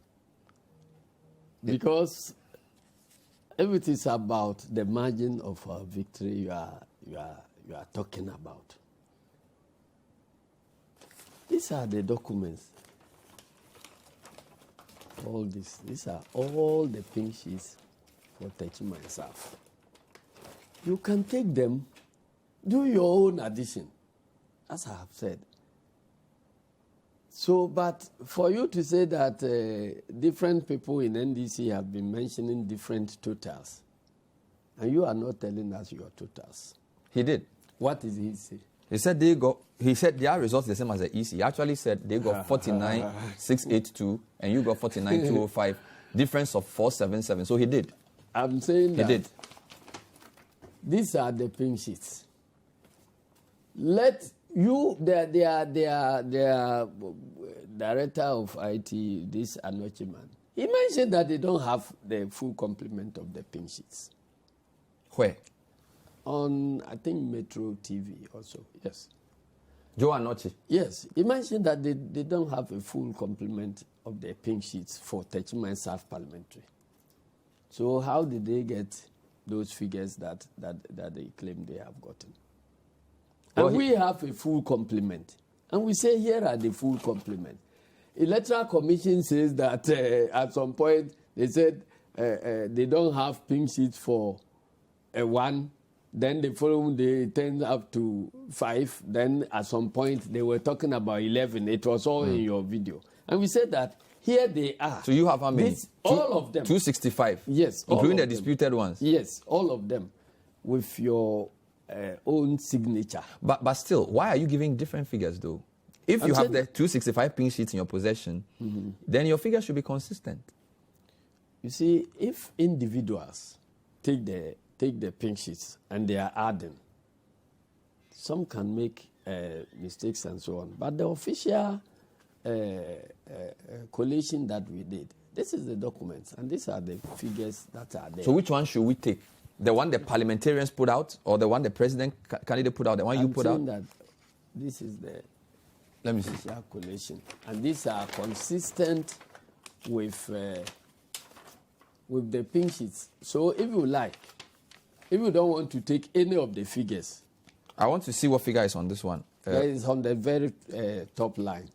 Because if it is about the margin of victory you are talking about, these are the documents. All this. These are all the pink sheets for Techiman South. You can take them, do your own addition, as I have said. So, but for you to say that different people in NDC have been mentioning different totals, And you are not telling us your totals. He did. What did he say? He said their results the same as the EC. He actually said they got 49,682 and you got 49,205. Difference of 477. So he did. I'm saying that. He did. These are the pink sheets. Their director of IT, this Techiman, he mentioned that they don't have the full complement of the pink sheets. Where? On, I think, Metro TV also, yes. Joe Anochi? Yes, he mentioned that they don't have a full complement of the pink sheets for Techiman South Parliamentary. So how did they get those figures that they claim they have gotten? And we have a full complement. And we say here are the full complement. Electoral Commission says that at some point they said they don't have pink sheets for a 1. Then the following day it turned up to 5. Then at some point they were talking about 11. It was all in your video. And we said that here they are. So you have how many? All of them. 265? Yes. Including the disputed ones? Yes, all of them. With your own signature. But still, why are you giving different figures though? If you have the 265 pink sheets in your possession, then your figures should be consistent. You see, if individuals take the pink sheets and they are adding, some can make mistakes and so on. But the official collation that we did, this is the documents and these are the figures that are there. So which one should we take? The one the parliamentarians put out or the one the president candidate put out, the one you put out? That this is the Let me see. Collation. And these are consistent with the pink sheets. So if you don't want to take any of the figures. I want to see what figure is on this one. That is on the very top line.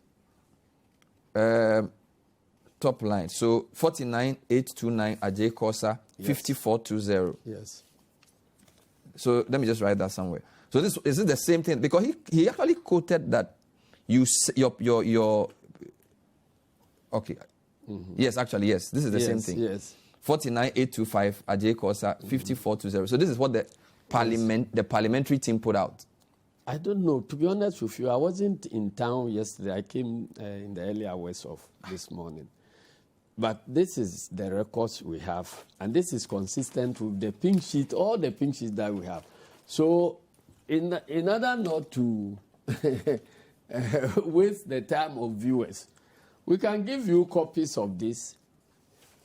Top line. So 49,829 Ajay Kosa, 5420. Yes. So let me just write that somewhere. So is it the same thing? Because he actually quoted that your okay. Yes, actually, yes. This is the same thing. Yes. 49,825 Ajay Kosa, 5420. So this is what the parliamentary team put out. I don't know. To be honest with you, I wasn't in town yesterday. I came in the early hours of this morning. But this is the records we have. And this is consistent with the pink sheet, all the pink sheets that we have. So in order not to waste the time of viewers, we can give you copies of this.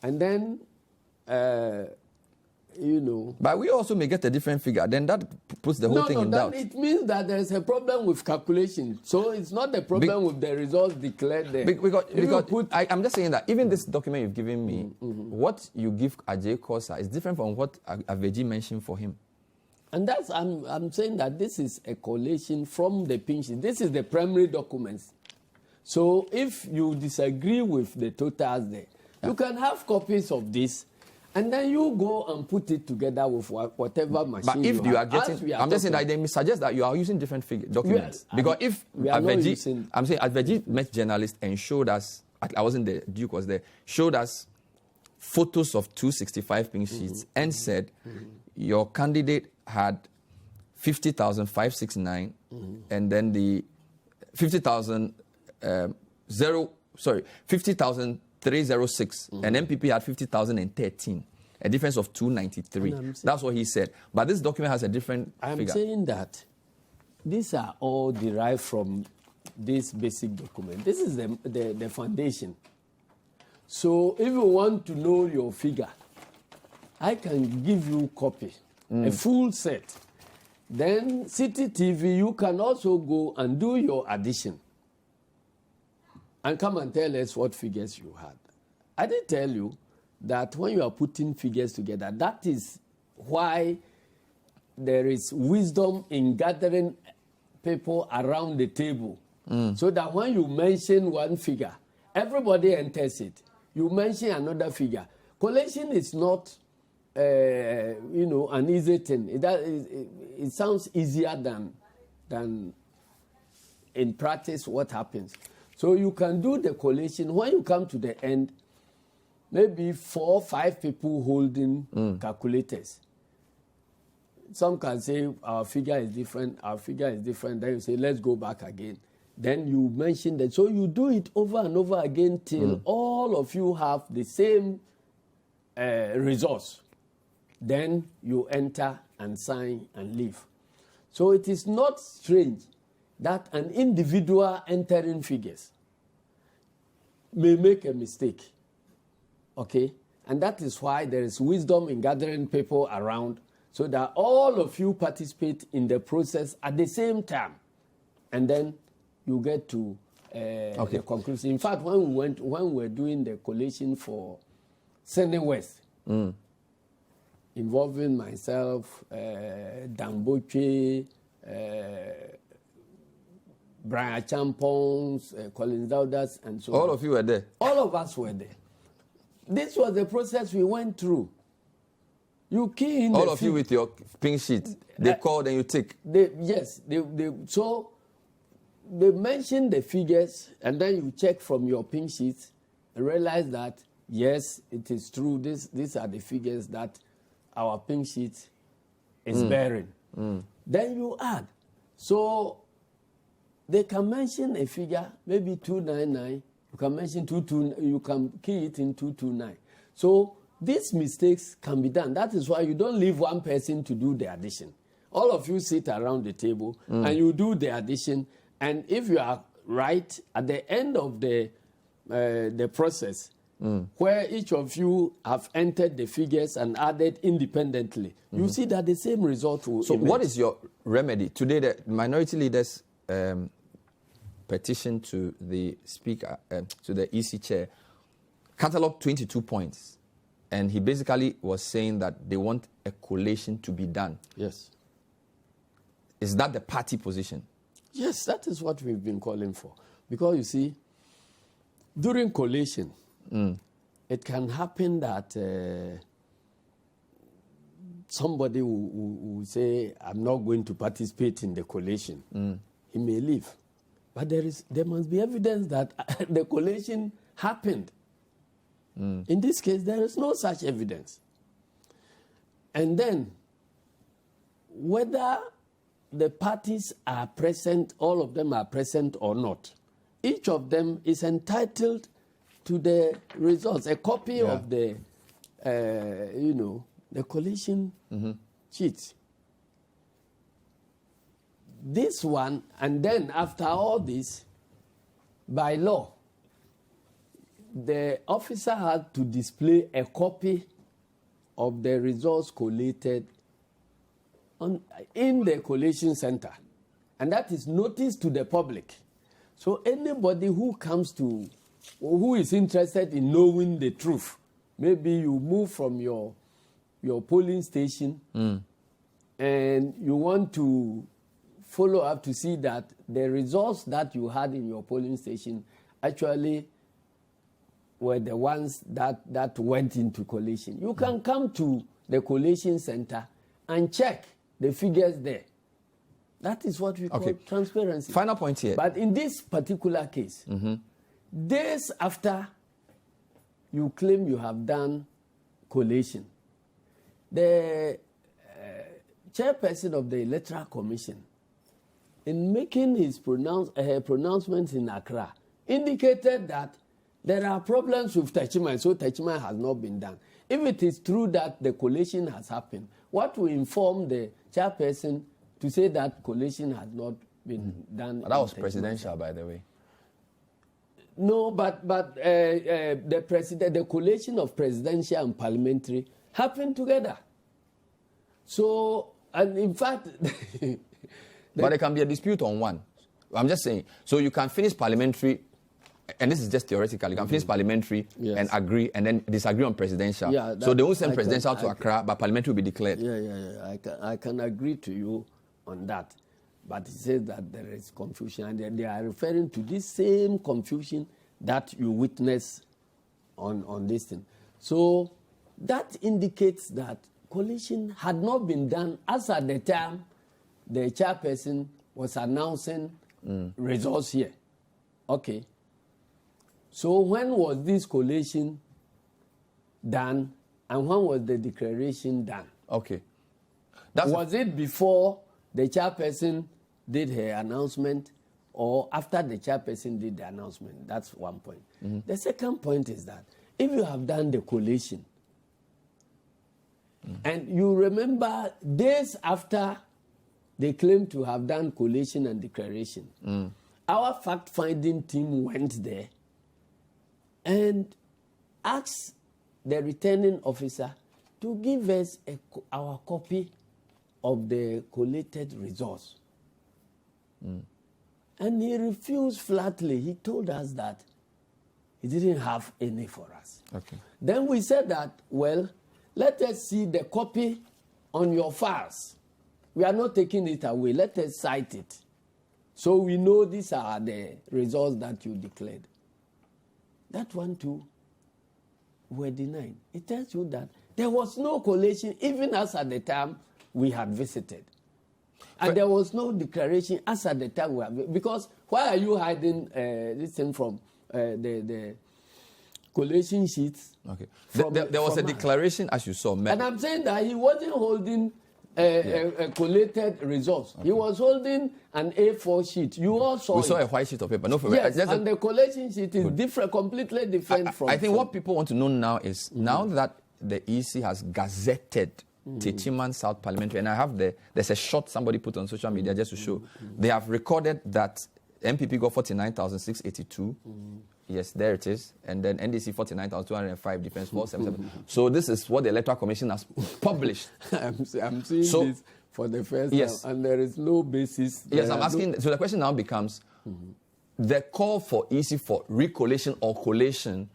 And then, But we also may get a different figure. Then that puts the whole thing in doubt. It means that there's a problem with calculation. So it's not the problem with the results declared there. Because I'm just saying that even this document you've given me, what you give Ajay Kosa is different from what Aveji mentioned for him. And I'm saying that this is a collation from the pink sheet. This is the primary documents. So if you disagree with the totals there, you can have copies of this. And then you go and put it together with whatever machine. But if you are getting, I'm just saying that they may suggest that you are using different documents. Because if Aveji met journalists and showed us, I wasn't there, Duke was there, showed us photos of 265 pink sheets and said your candidate had 50,569 and then the 50,306 and MPP had 50,013, a difference of 293. That's what he said. But this document has a different figure. I'm saying that these are all derived from this basic document. This is the foundation. So if you want to know your figure, I can give you a copy, a full set. Then Citi TV, you can also go and do your addition. And come and tell us what figures you had. I did tell you that when you are putting figures together, that is why there is wisdom in gathering people around the table. So that when you mention one figure, everybody enters it. You mention another figure. Collation is not, an easy thing. It sounds easier than in practice what happens. So you can do the collation. When you come to the end, maybe 4 or 5 people holding calculators. some can say our figure is different, then you say, let's go back again. Then you mention that. So you do it over and over again till all of you have the same results. Then you enter and sign and leave. So it is not strange that an individual entering figures may make a mistake. Okay? And that is why there is wisdom in gathering people around so that all of you participate in the process at the same time. And then you get to the conclusion. In fact, when we were doing the collation for Sydney West, involving myself, Damboche, Brian Champons, Collins Daudas, and so on. All of you were there? All of us were there. This was the process we went through. You key in all of you with your pink sheet. They called and you tick. So they mentioned the figures, and then you check from your pink sheets and realize that, yes, it is true. These are the figures that our pink sheet is bearing. Then you add. So they can mention a figure, maybe 299. You can mention 229. You can key it in 229. So these mistakes can be done. That is why you don't leave one person to do the addition. All of you sit around the table and you do the addition. And if you are right, at the end of the process, where each of you have entered the figures and added independently, you see that the same result will So emerge. what is your remedy? Today, the minority leaders petition to the speaker, to the EC chair, cataloged 22 points. And he basically was saying that they want a collation to be done. Yes. Is that the party position? Yes, that is what we've been calling for. Because you see, during collation, it can happen that somebody will say, I'm not going to participate in the collation. He may leave. But there must be evidence that the collation happened. In this case, there is no such evidence. And then, whether the parties are present, all of them are present or not, each of them is entitled to the results, a copy of the, the collation sheet. This one, and then after all this, by law, the officer had to display a copy of the results collated in the collation center. And that is noticed to the public. So anybody who comes to, or who is interested in knowing the truth, maybe you move from your polling station and you want to follow up to see that the results that you had in your polling station actually were the ones that went into collation. You can come to the collation center and check the figures there. That is what we call transparency. Final point here. But in this particular case, days after you claim you have done collation, the chairperson of the Electoral Commission, in making his pronouncements in Accra, indicated that there are problems with Techiman, so Techiman has not been done. If it is true that the collation has happened, what will inform the chairperson to say that collation has not been done? But that was presidential, by the way. No, but the collation of presidential and parliamentary happened together. So, and in fact... But there can be a dispute on one. I'm just saying. So you can finish parliamentary, and this is just theoretical. You can finish parliamentary and agree, and then disagree on presidential. So they won't send presidential to Accra, but parliamentary will be declared. I can agree to you on that. But it says that there is confusion, and they are referring to this same confusion that you witness on this thing. So that indicates that collation had not been done as at the time the chairperson was announcing results here. Okay. So when was this collation done, and when was the declaration done? Okay. Was it before the chairperson did her announcement or after the chairperson did the announcement? That's one point. The second point is that if you have done the collation, and you remember days after they claim to have done collation and declaration, our fact-finding team went there and asked the returning officer to give us our copy of the collated results. And he refused flatly. He told us that he didn't have any for us. Okay. Then we said that, well, let us see the copy on your files. We are not taking it away. Let us cite it. So we know these are the results that you declared. That one too were denied. It tells you that there was no collation even as at the time we had visited. And there was no declaration as at the time we had, because why are you hiding this thing from the collation sheets? Okay. There was a declaration, as you saw. And I'm saying that he wasn't holding a collated results. Okay. He was holding an A4 sheet. You all saw We saw a white sheet of paper. No, yes, and the collation sheet is different, completely different from... I think what people want to know now is, now that the EC has gazetted Techiman South Parliamentary, and I have there's a shot somebody put on social media just to show. They have recorded that MPP got 49,682. Yes, there it is. And then NDC 49,205, Defense 477. So this is what the Electoral Commission has published. I'm seeing this for the first time, and there is no basis. Yes, I'm asking. So the question now becomes, the call for EC for recollation or collation,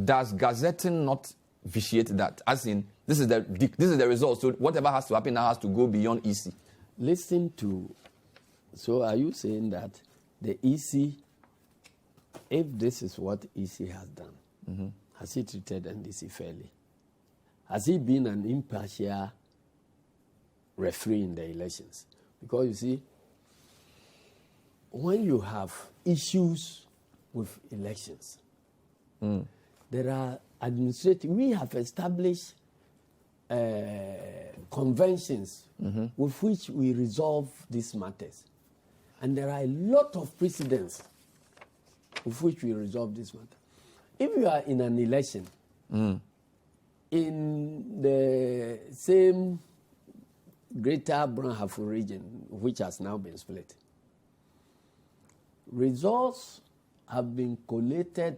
does gazetting not vitiate that? As in, this is the result. So whatever has to happen now has to go beyond EC. Listen to. So are you saying that the EC, if this is what EC has done, has he treated NDC fairly? Has he been an impartial referee in the elections? Because you see, when you have issues with elections, there are administrative. We have established conventions with which we resolve these matters. And there are a lot of precedents with which we resolve this matter. If you are in an election, in the same greater Branhafo region, which has now been split, results have been collated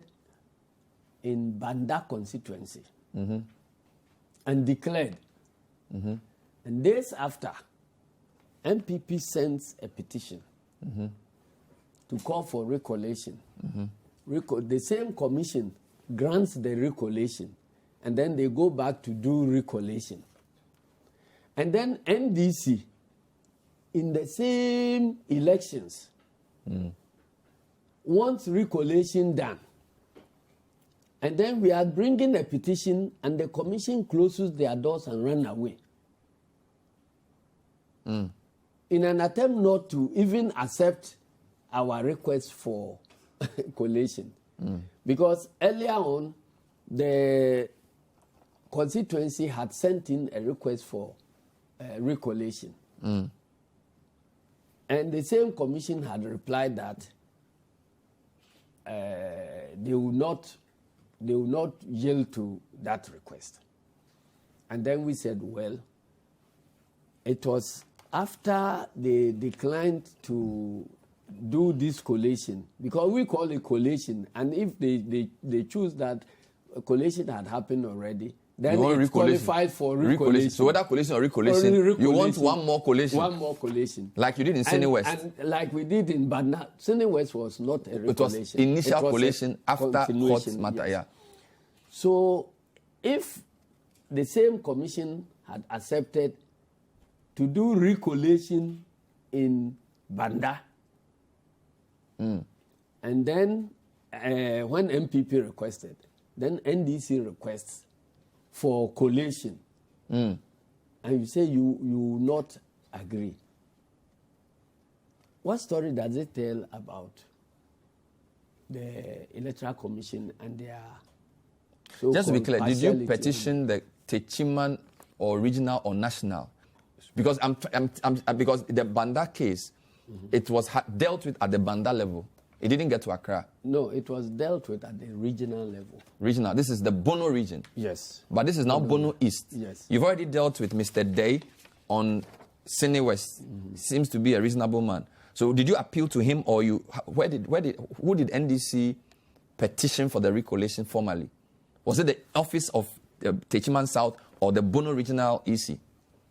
in Banda constituency and declared. And days after, MPP sends a petition to call for recollation. The same commission grants the recollation, and then they go back to do recollation. And then NDC, in the same elections, wants recollation done. And then we are bringing a petition, and the commission closes their doors and run away. In an attempt not to even accept our request for collation. Because earlier on, the constituency had sent in a request for recollation. And the same commission had replied that they will not yield to that request. And then we said, well, it was after they declined to do this collation, because we call it collation, and if they choose that collation had happened already, then it qualifies for recollation. So whether collation or recollation, you want one more collation? One more collation. Like you did in Sene West? And like we did in Banda. Sene West was not a recollation. It was initial collation after court matter, yes. So if the same commission had accepted to do recollation in Banda, and then when MPP requested, then NDC requests for collation, and you say you will not agree. What story does it tell about the Electoral Commission and their so-called... Just to be clear, did you petition the Techiman or regional or national because because the Banda case, it was dealt with at the Banda level. It didn't get to Accra. No, it was dealt with at the regional level. Regional. This is the Bono region. Yes. But this is now Bono East. Yes. You've already dealt with Mr. Day on Sene West. Seems to be a reasonable man. So did you appeal to him, or who did NDC petition for the recollation formally? Was it the office of Techiman South or the Bono Regional EC?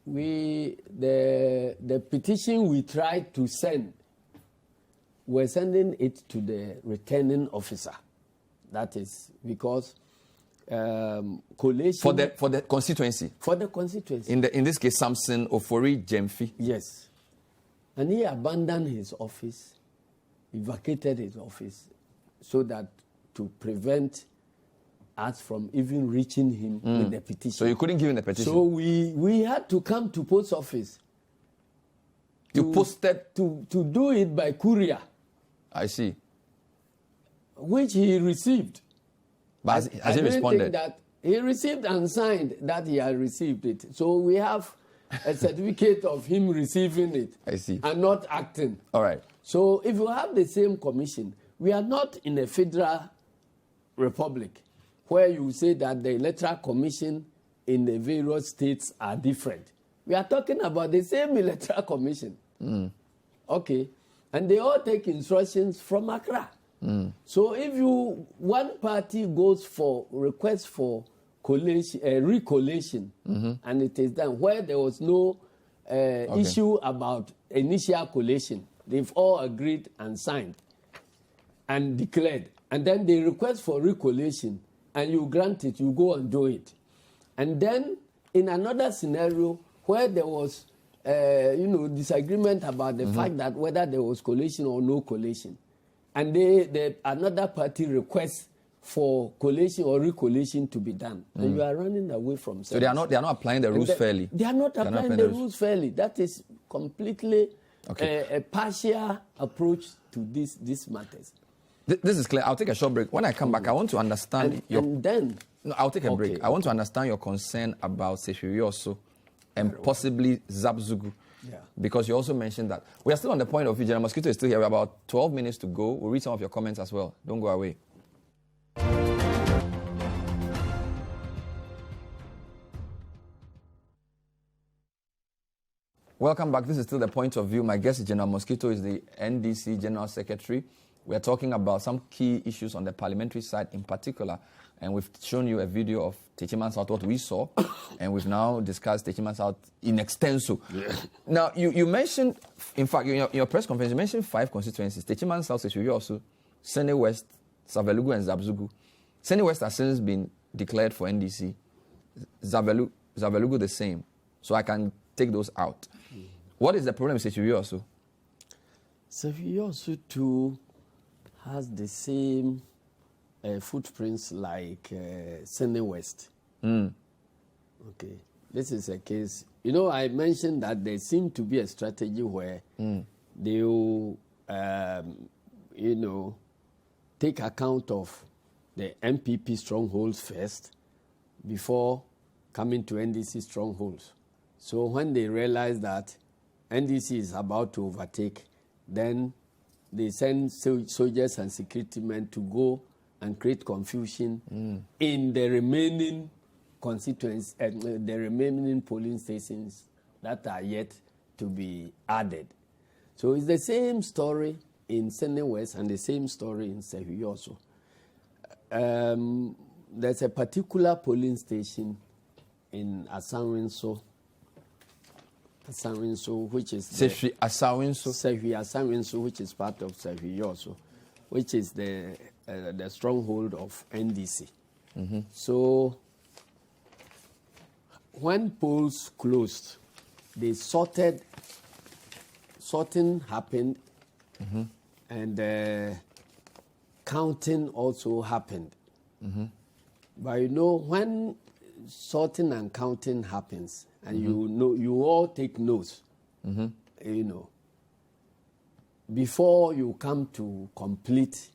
The petition we tried to send, we're sending it to the returning officer. That is because collation... For the constituency? For the constituency. In this case, Samson Ofori Jemfi? Yes. And he abandoned his office, he vacated his office, so that to prevent us from even reaching him with the petition. So you couldn't give him the petition? So we had to come to post office. You posted? To do it by courier. I see. Which he received. But has he responded? That he received and signed that he had received it. So we have a certificate of him receiving it. I see. And not acting. All right. So if you have the same commission, we are not in a federal republic where you say that the electoral commission in the various states are different. We are talking about the same electoral commission. Okay. And they all take instructions from Accra. So if one party goes for request for recollation, and it is done where there was no issue about initial collation, they've all agreed and signed and declared, and then they request for recollation, and you grant it, you go and do it. And then in another scenario where there was disagreement about the fact that whether there was collation or no collation, and another party requests for collation or recollation to be done, and you are running away from service. So they are not applying the rules fairly. They are not applying the rules fairly. That is completely a partial approach to these matters. This is clear. I'll take a short break. When I come back, I want to understand No, I'll take a break. I want to understand your concern about Sefirioso and possibly Zabzugu. Yeah. Because you also mentioned that. We are still on the point of view. General Mosquito is still here. We have about 12 minutes to go. We'll read some of your comments as well. Don't go away. Welcome back. This is still the point of view. My guest is General Mosquito, is the NDC General Secretary. We are talking about some key issues on the parliamentary side in particular. And we've shown you a video of Techiman South, what we saw. And we've now discussed Techiman South in extenso. Yeah. Now, you mentioned, in fact, in your press conference, you mentioned 5 constituencies. Techiman South, Sefirioso, Sene West, Savelugu, and Zabzugu. Sene West has since been declared for NDC. Zavelugu the same. So I can take those out. What is the problem with Sefirioso? Sefirioso too has the same footprints like Sene West. Okay. This is a case. I mentioned that there seemed to be a strategy where they will, take account of the MPP strongholds first before coming to NDC strongholds. So when they realize that NDC is about to overtake, then they send soldiers and security men to go and create confusion in the remaining constituencies, the remaining polling stations that are yet to be added. So it's the same story in Sene West and the same story in Sefirioso. There's a particular polling station in Asawinso, which is Asawinso, which is part of Sefirioso, which is the stronghold of NDC. So when polls closed, they sorting happened, and counting also happened. But when sorting and counting happens, and you all take notes, before you come to complete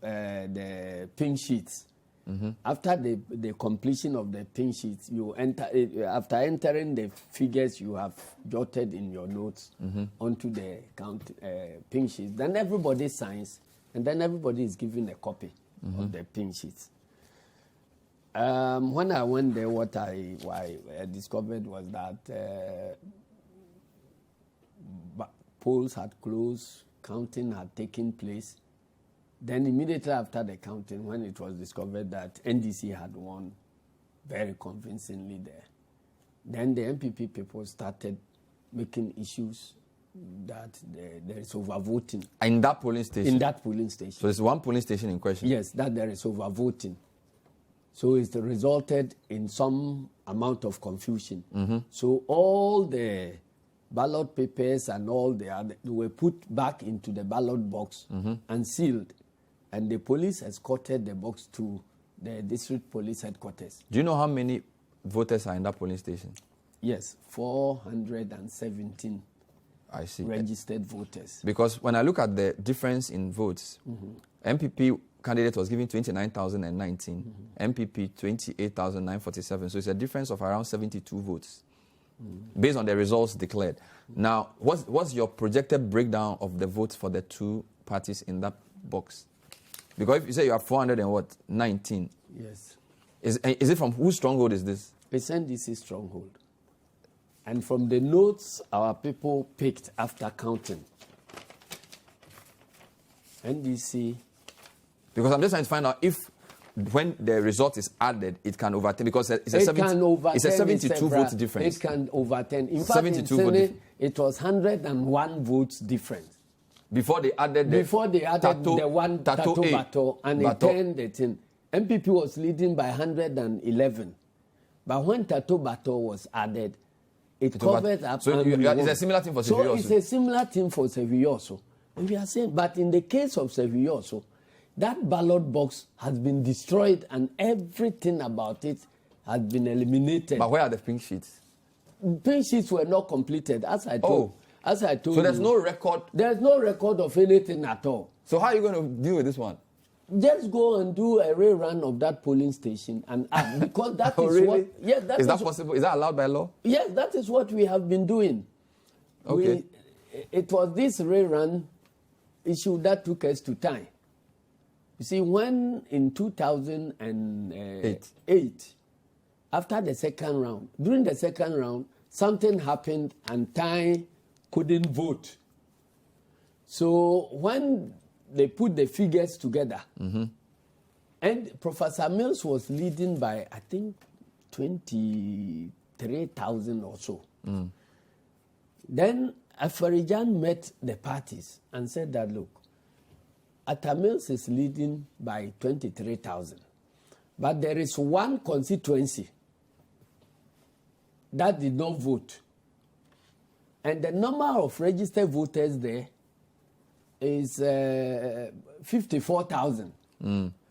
the pink sheets, After the completion of the pin sheets, you enter. After entering the figures you have jotted in your notes onto the pin sheets, then everybody signs, and then everybody is given a copy of the pin sheets. When I went there, what I discovered was that polls had closed, counting had taken place. Then immediately after the counting, when it was discovered that NDC had won very convincingly there, then the MPP people started making issues that there is overvoting. In that polling station? In that polling station. So there's one polling station in question? Yes, that there is overvoting. So it resulted in some amount of confusion. So all the ballot papers and all the other were put back into the ballot box and sealed. And the police escorted the box to the district police headquarters. Do you know how many voters are in that polling station? Yes, 417 I see. Registered voters. Because when I look at the difference in votes, MPP candidate was given 29,019, MPP 28,947. So it's a difference of around 72 votes based on the results declared. Now, what's your projected breakdown of the votes for the two parties in that box? Because if you say you have 419. Yes. Is it from whose stronghold is this? It's NDC stronghold. And from the notes our people picked after counting, NDC. Because I'm just trying to find out if when the result is added, it can overturn, because it's a 72 votes difference. It can overturn. In fact, in Senate, it was 101 votes difference. Before they added the one Tato Bato, and it turned the thing. MPP was leading by 111. But when Tato Bato was added, it covered up. So it's a similar thing for Seville also? So it's a similar thing for Seville also. And we are saying, but in the case of Seville also, that ballot box has been destroyed and everything about it has been eliminated. But where are the pink sheets? Pink sheets were not completed, as I told. As I told you. So there's no record? There's no record of anything at all. So how are you going to deal with this one? Just go and do a rerun of that polling station and add, because that is really? what. Yes, is that possible? Is that allowed by law? Yes, that is what we have been doing. Okay. It was this rerun issue that took us to time. You see, when in 2008, after the second round, during the second round, something happened and Tai couldn't vote. So when they put the figures together, and Professor Mills was leading by, I think, 23,000 or so. Then Afarijan met the parties and said that, look, Atta Mills is leading by 23,000. But there is one constituency that did not vote. And the number of registered voters there is 54,000.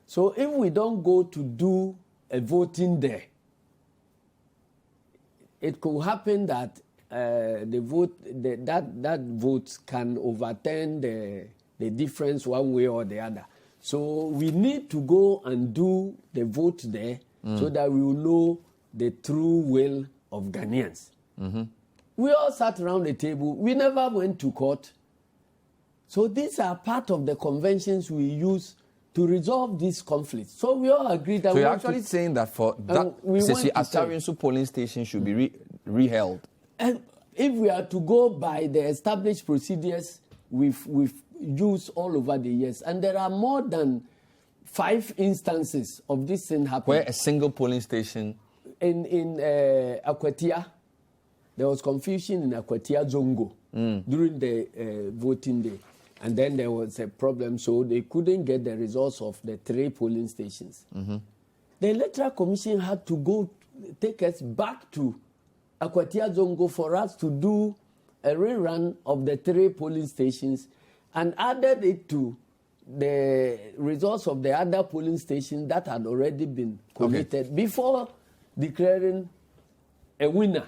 So if we don't go to do a voting there, it could happen that that vote can overturn the difference one way or the other. So we need to go and do the vote there so that we will know the true will of Ghanaians. We all sat around the table. We never went to court. So these are part of the conventions we use to resolve these conflicts. So we all agreed that. So you're actually saying that for that Asiedu polling station should be reheld? And if we are to go by the established procedures we've used all over the years, and there are more than 5 instances of this thing happening. Where a single polling station? In Nketiah, there was confusion in Nketiah Zongo during the voting day. And then there was a problem, so they couldn't get the results of the 3 polling stations. The Electoral Commission had to go take us back to Nketiah Zongo for us to do a rerun of the 3 polling stations and added it to the results of the other polling stations that had already been committed before declaring a winner.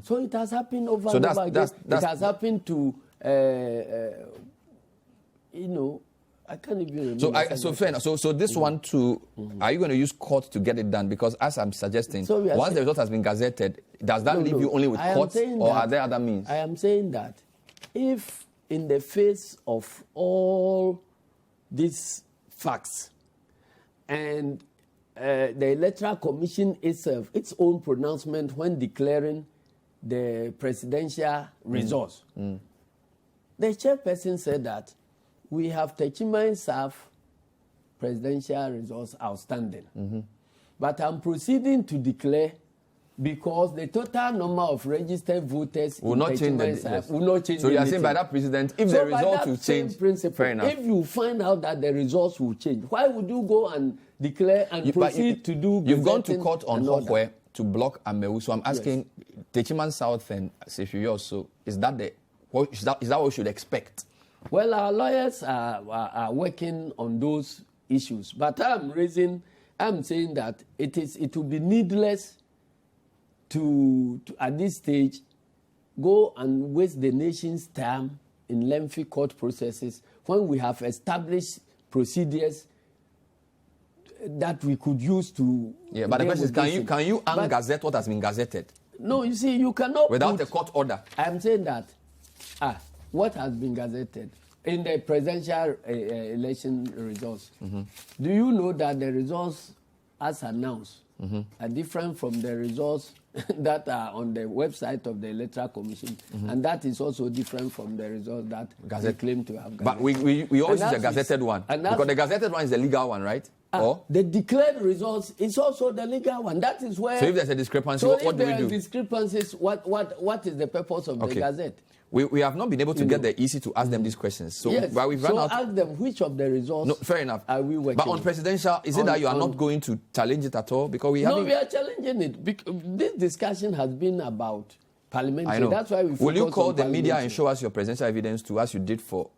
So it has happened over and over again. It has happened to, I can't even remember. So fair enough. So this one too, are you going to use court to get it done? Because as I'm suggesting, once the result has been gazetted, does that leave you only with court, or are there other means? I am saying that if in the face of all these facts and the Electoral Commission itself, its own pronouncement when declaring the presidential results, the chairperson said that we have Techiman South presidential results outstanding. But I'm proceeding to declare because the total number of registered voters will not change. Will not change. So you are saying by that precedent, if the results will change, fair enough. If you find out that the results will change, why would you go and declare and proceed to do? You've gone to court on Hokwe to block Amewu. So I'm asking, Techiman South and Sefiyo also, is that what we should expect? Well, our lawyers are working on those issues, but I'm saying that it will be needless to at this stage go and waste the nation's time in lengthy court processes when we have established procedures that we could use to. Yeah, but the question is, can you ungazette what has been gazetted? No, you see, you cannot without a court order. I'm saying that what has been gazetted in the presidential election results. Do you know that the results as announced are different from the results that are on the website of the Electoral Commission, and that is also different from the results that they claim to have gazetted. But we always use a gazetted one, because the gazetted one is the legal one, right? The declared results is also the legal one. That is where. So if there's a discrepancy, what do we do? If there are discrepancies, what is the purpose of the gazette? We have not been able to get the EC to ask them these questions. So while we've run out, ask them which of the results. No, fair enough. Are we working? But on presidential, is it that you are not going to challenge it at all? Because we are challenging it. This discussion has been about parliamentary. I know. That's why we. Will you call the media and show us your presidential evidence to as you did for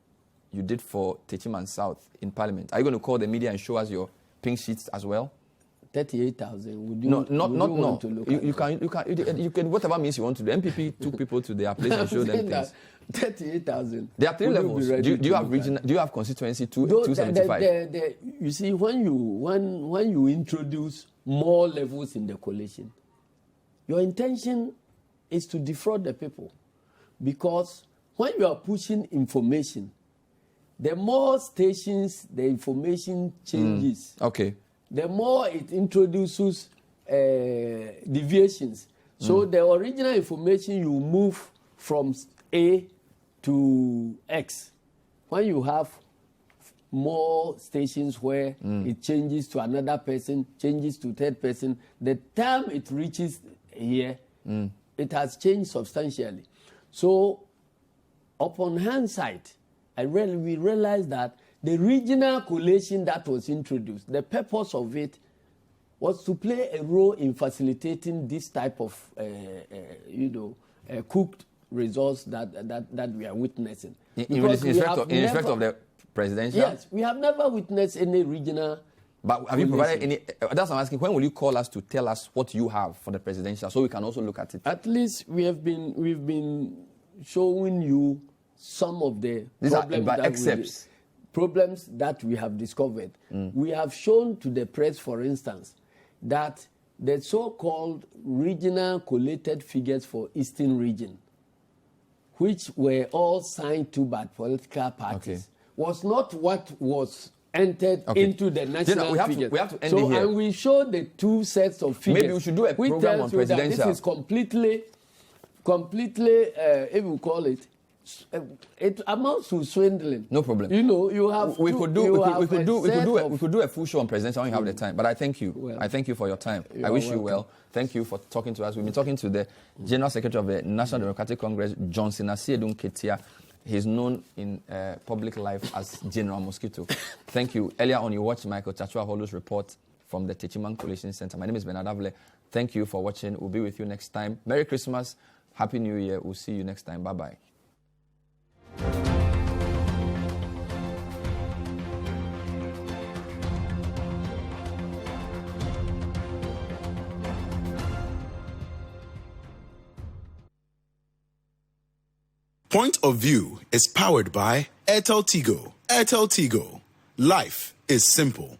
Techiman South in Parliament? Are you going to call the media and show us your pink sheets as well? 38,000. Would you? No. You can whatever means you want to do. MPP took people to their place and showed them things. 38,000. There are 3 levels. Do you have region? Do you have constituency 275? You see, when you introduce more levels in the coalition, your intention is to defraud the people, because when you are pushing information, the more stations the information changes. Okay. The more it introduces deviations. So the original information you move from A to X. When you have more stations where it changes to another person, changes to third person, the time it reaches here, it has changed substantially. So upon hindsight, we realized that the regional coalition that was introduced, the purpose of it was to play a role in facilitating this type of, cooked results that we are witnessing. In respect of the presidential? Yes, we have never witnessed any regional. But have you provided any? That's what I'm asking. When will you call us to tell us what you have for the presidential, so we can also look at it? At least we've been showing you some of the problems that we have discovered. We have shown to the press, for instance, that the so-called regional collated figures for Eastern region, which were all signed to by political parties, was not what was entered into the national figures. We have to end here. And we showed the 2 sets of figures. Maybe we should do a program on presidential. This is completely, if we call it, it amounts to swindling. No problem. You have. We could do a full show on presidential when you have the time. But I thank you. Well, I thank you for your time. I wish you well. Thank you for talking to us. We've been talking to the General Secretary of the National Democratic Congress, Asiedu Nketiah. He's known in public life as General Mosquito. Thank you. Earlier on, you watched Michael Chachua Holo's report from the Techiman Coalition Center. My name is Bernard Avle. Thank you for watching. We'll be with you next time. Merry Christmas. Happy New Year. We'll see you next time. Bye-bye. Point of View is powered by Airtel Tigo. Airtel Tigo. Life is simple.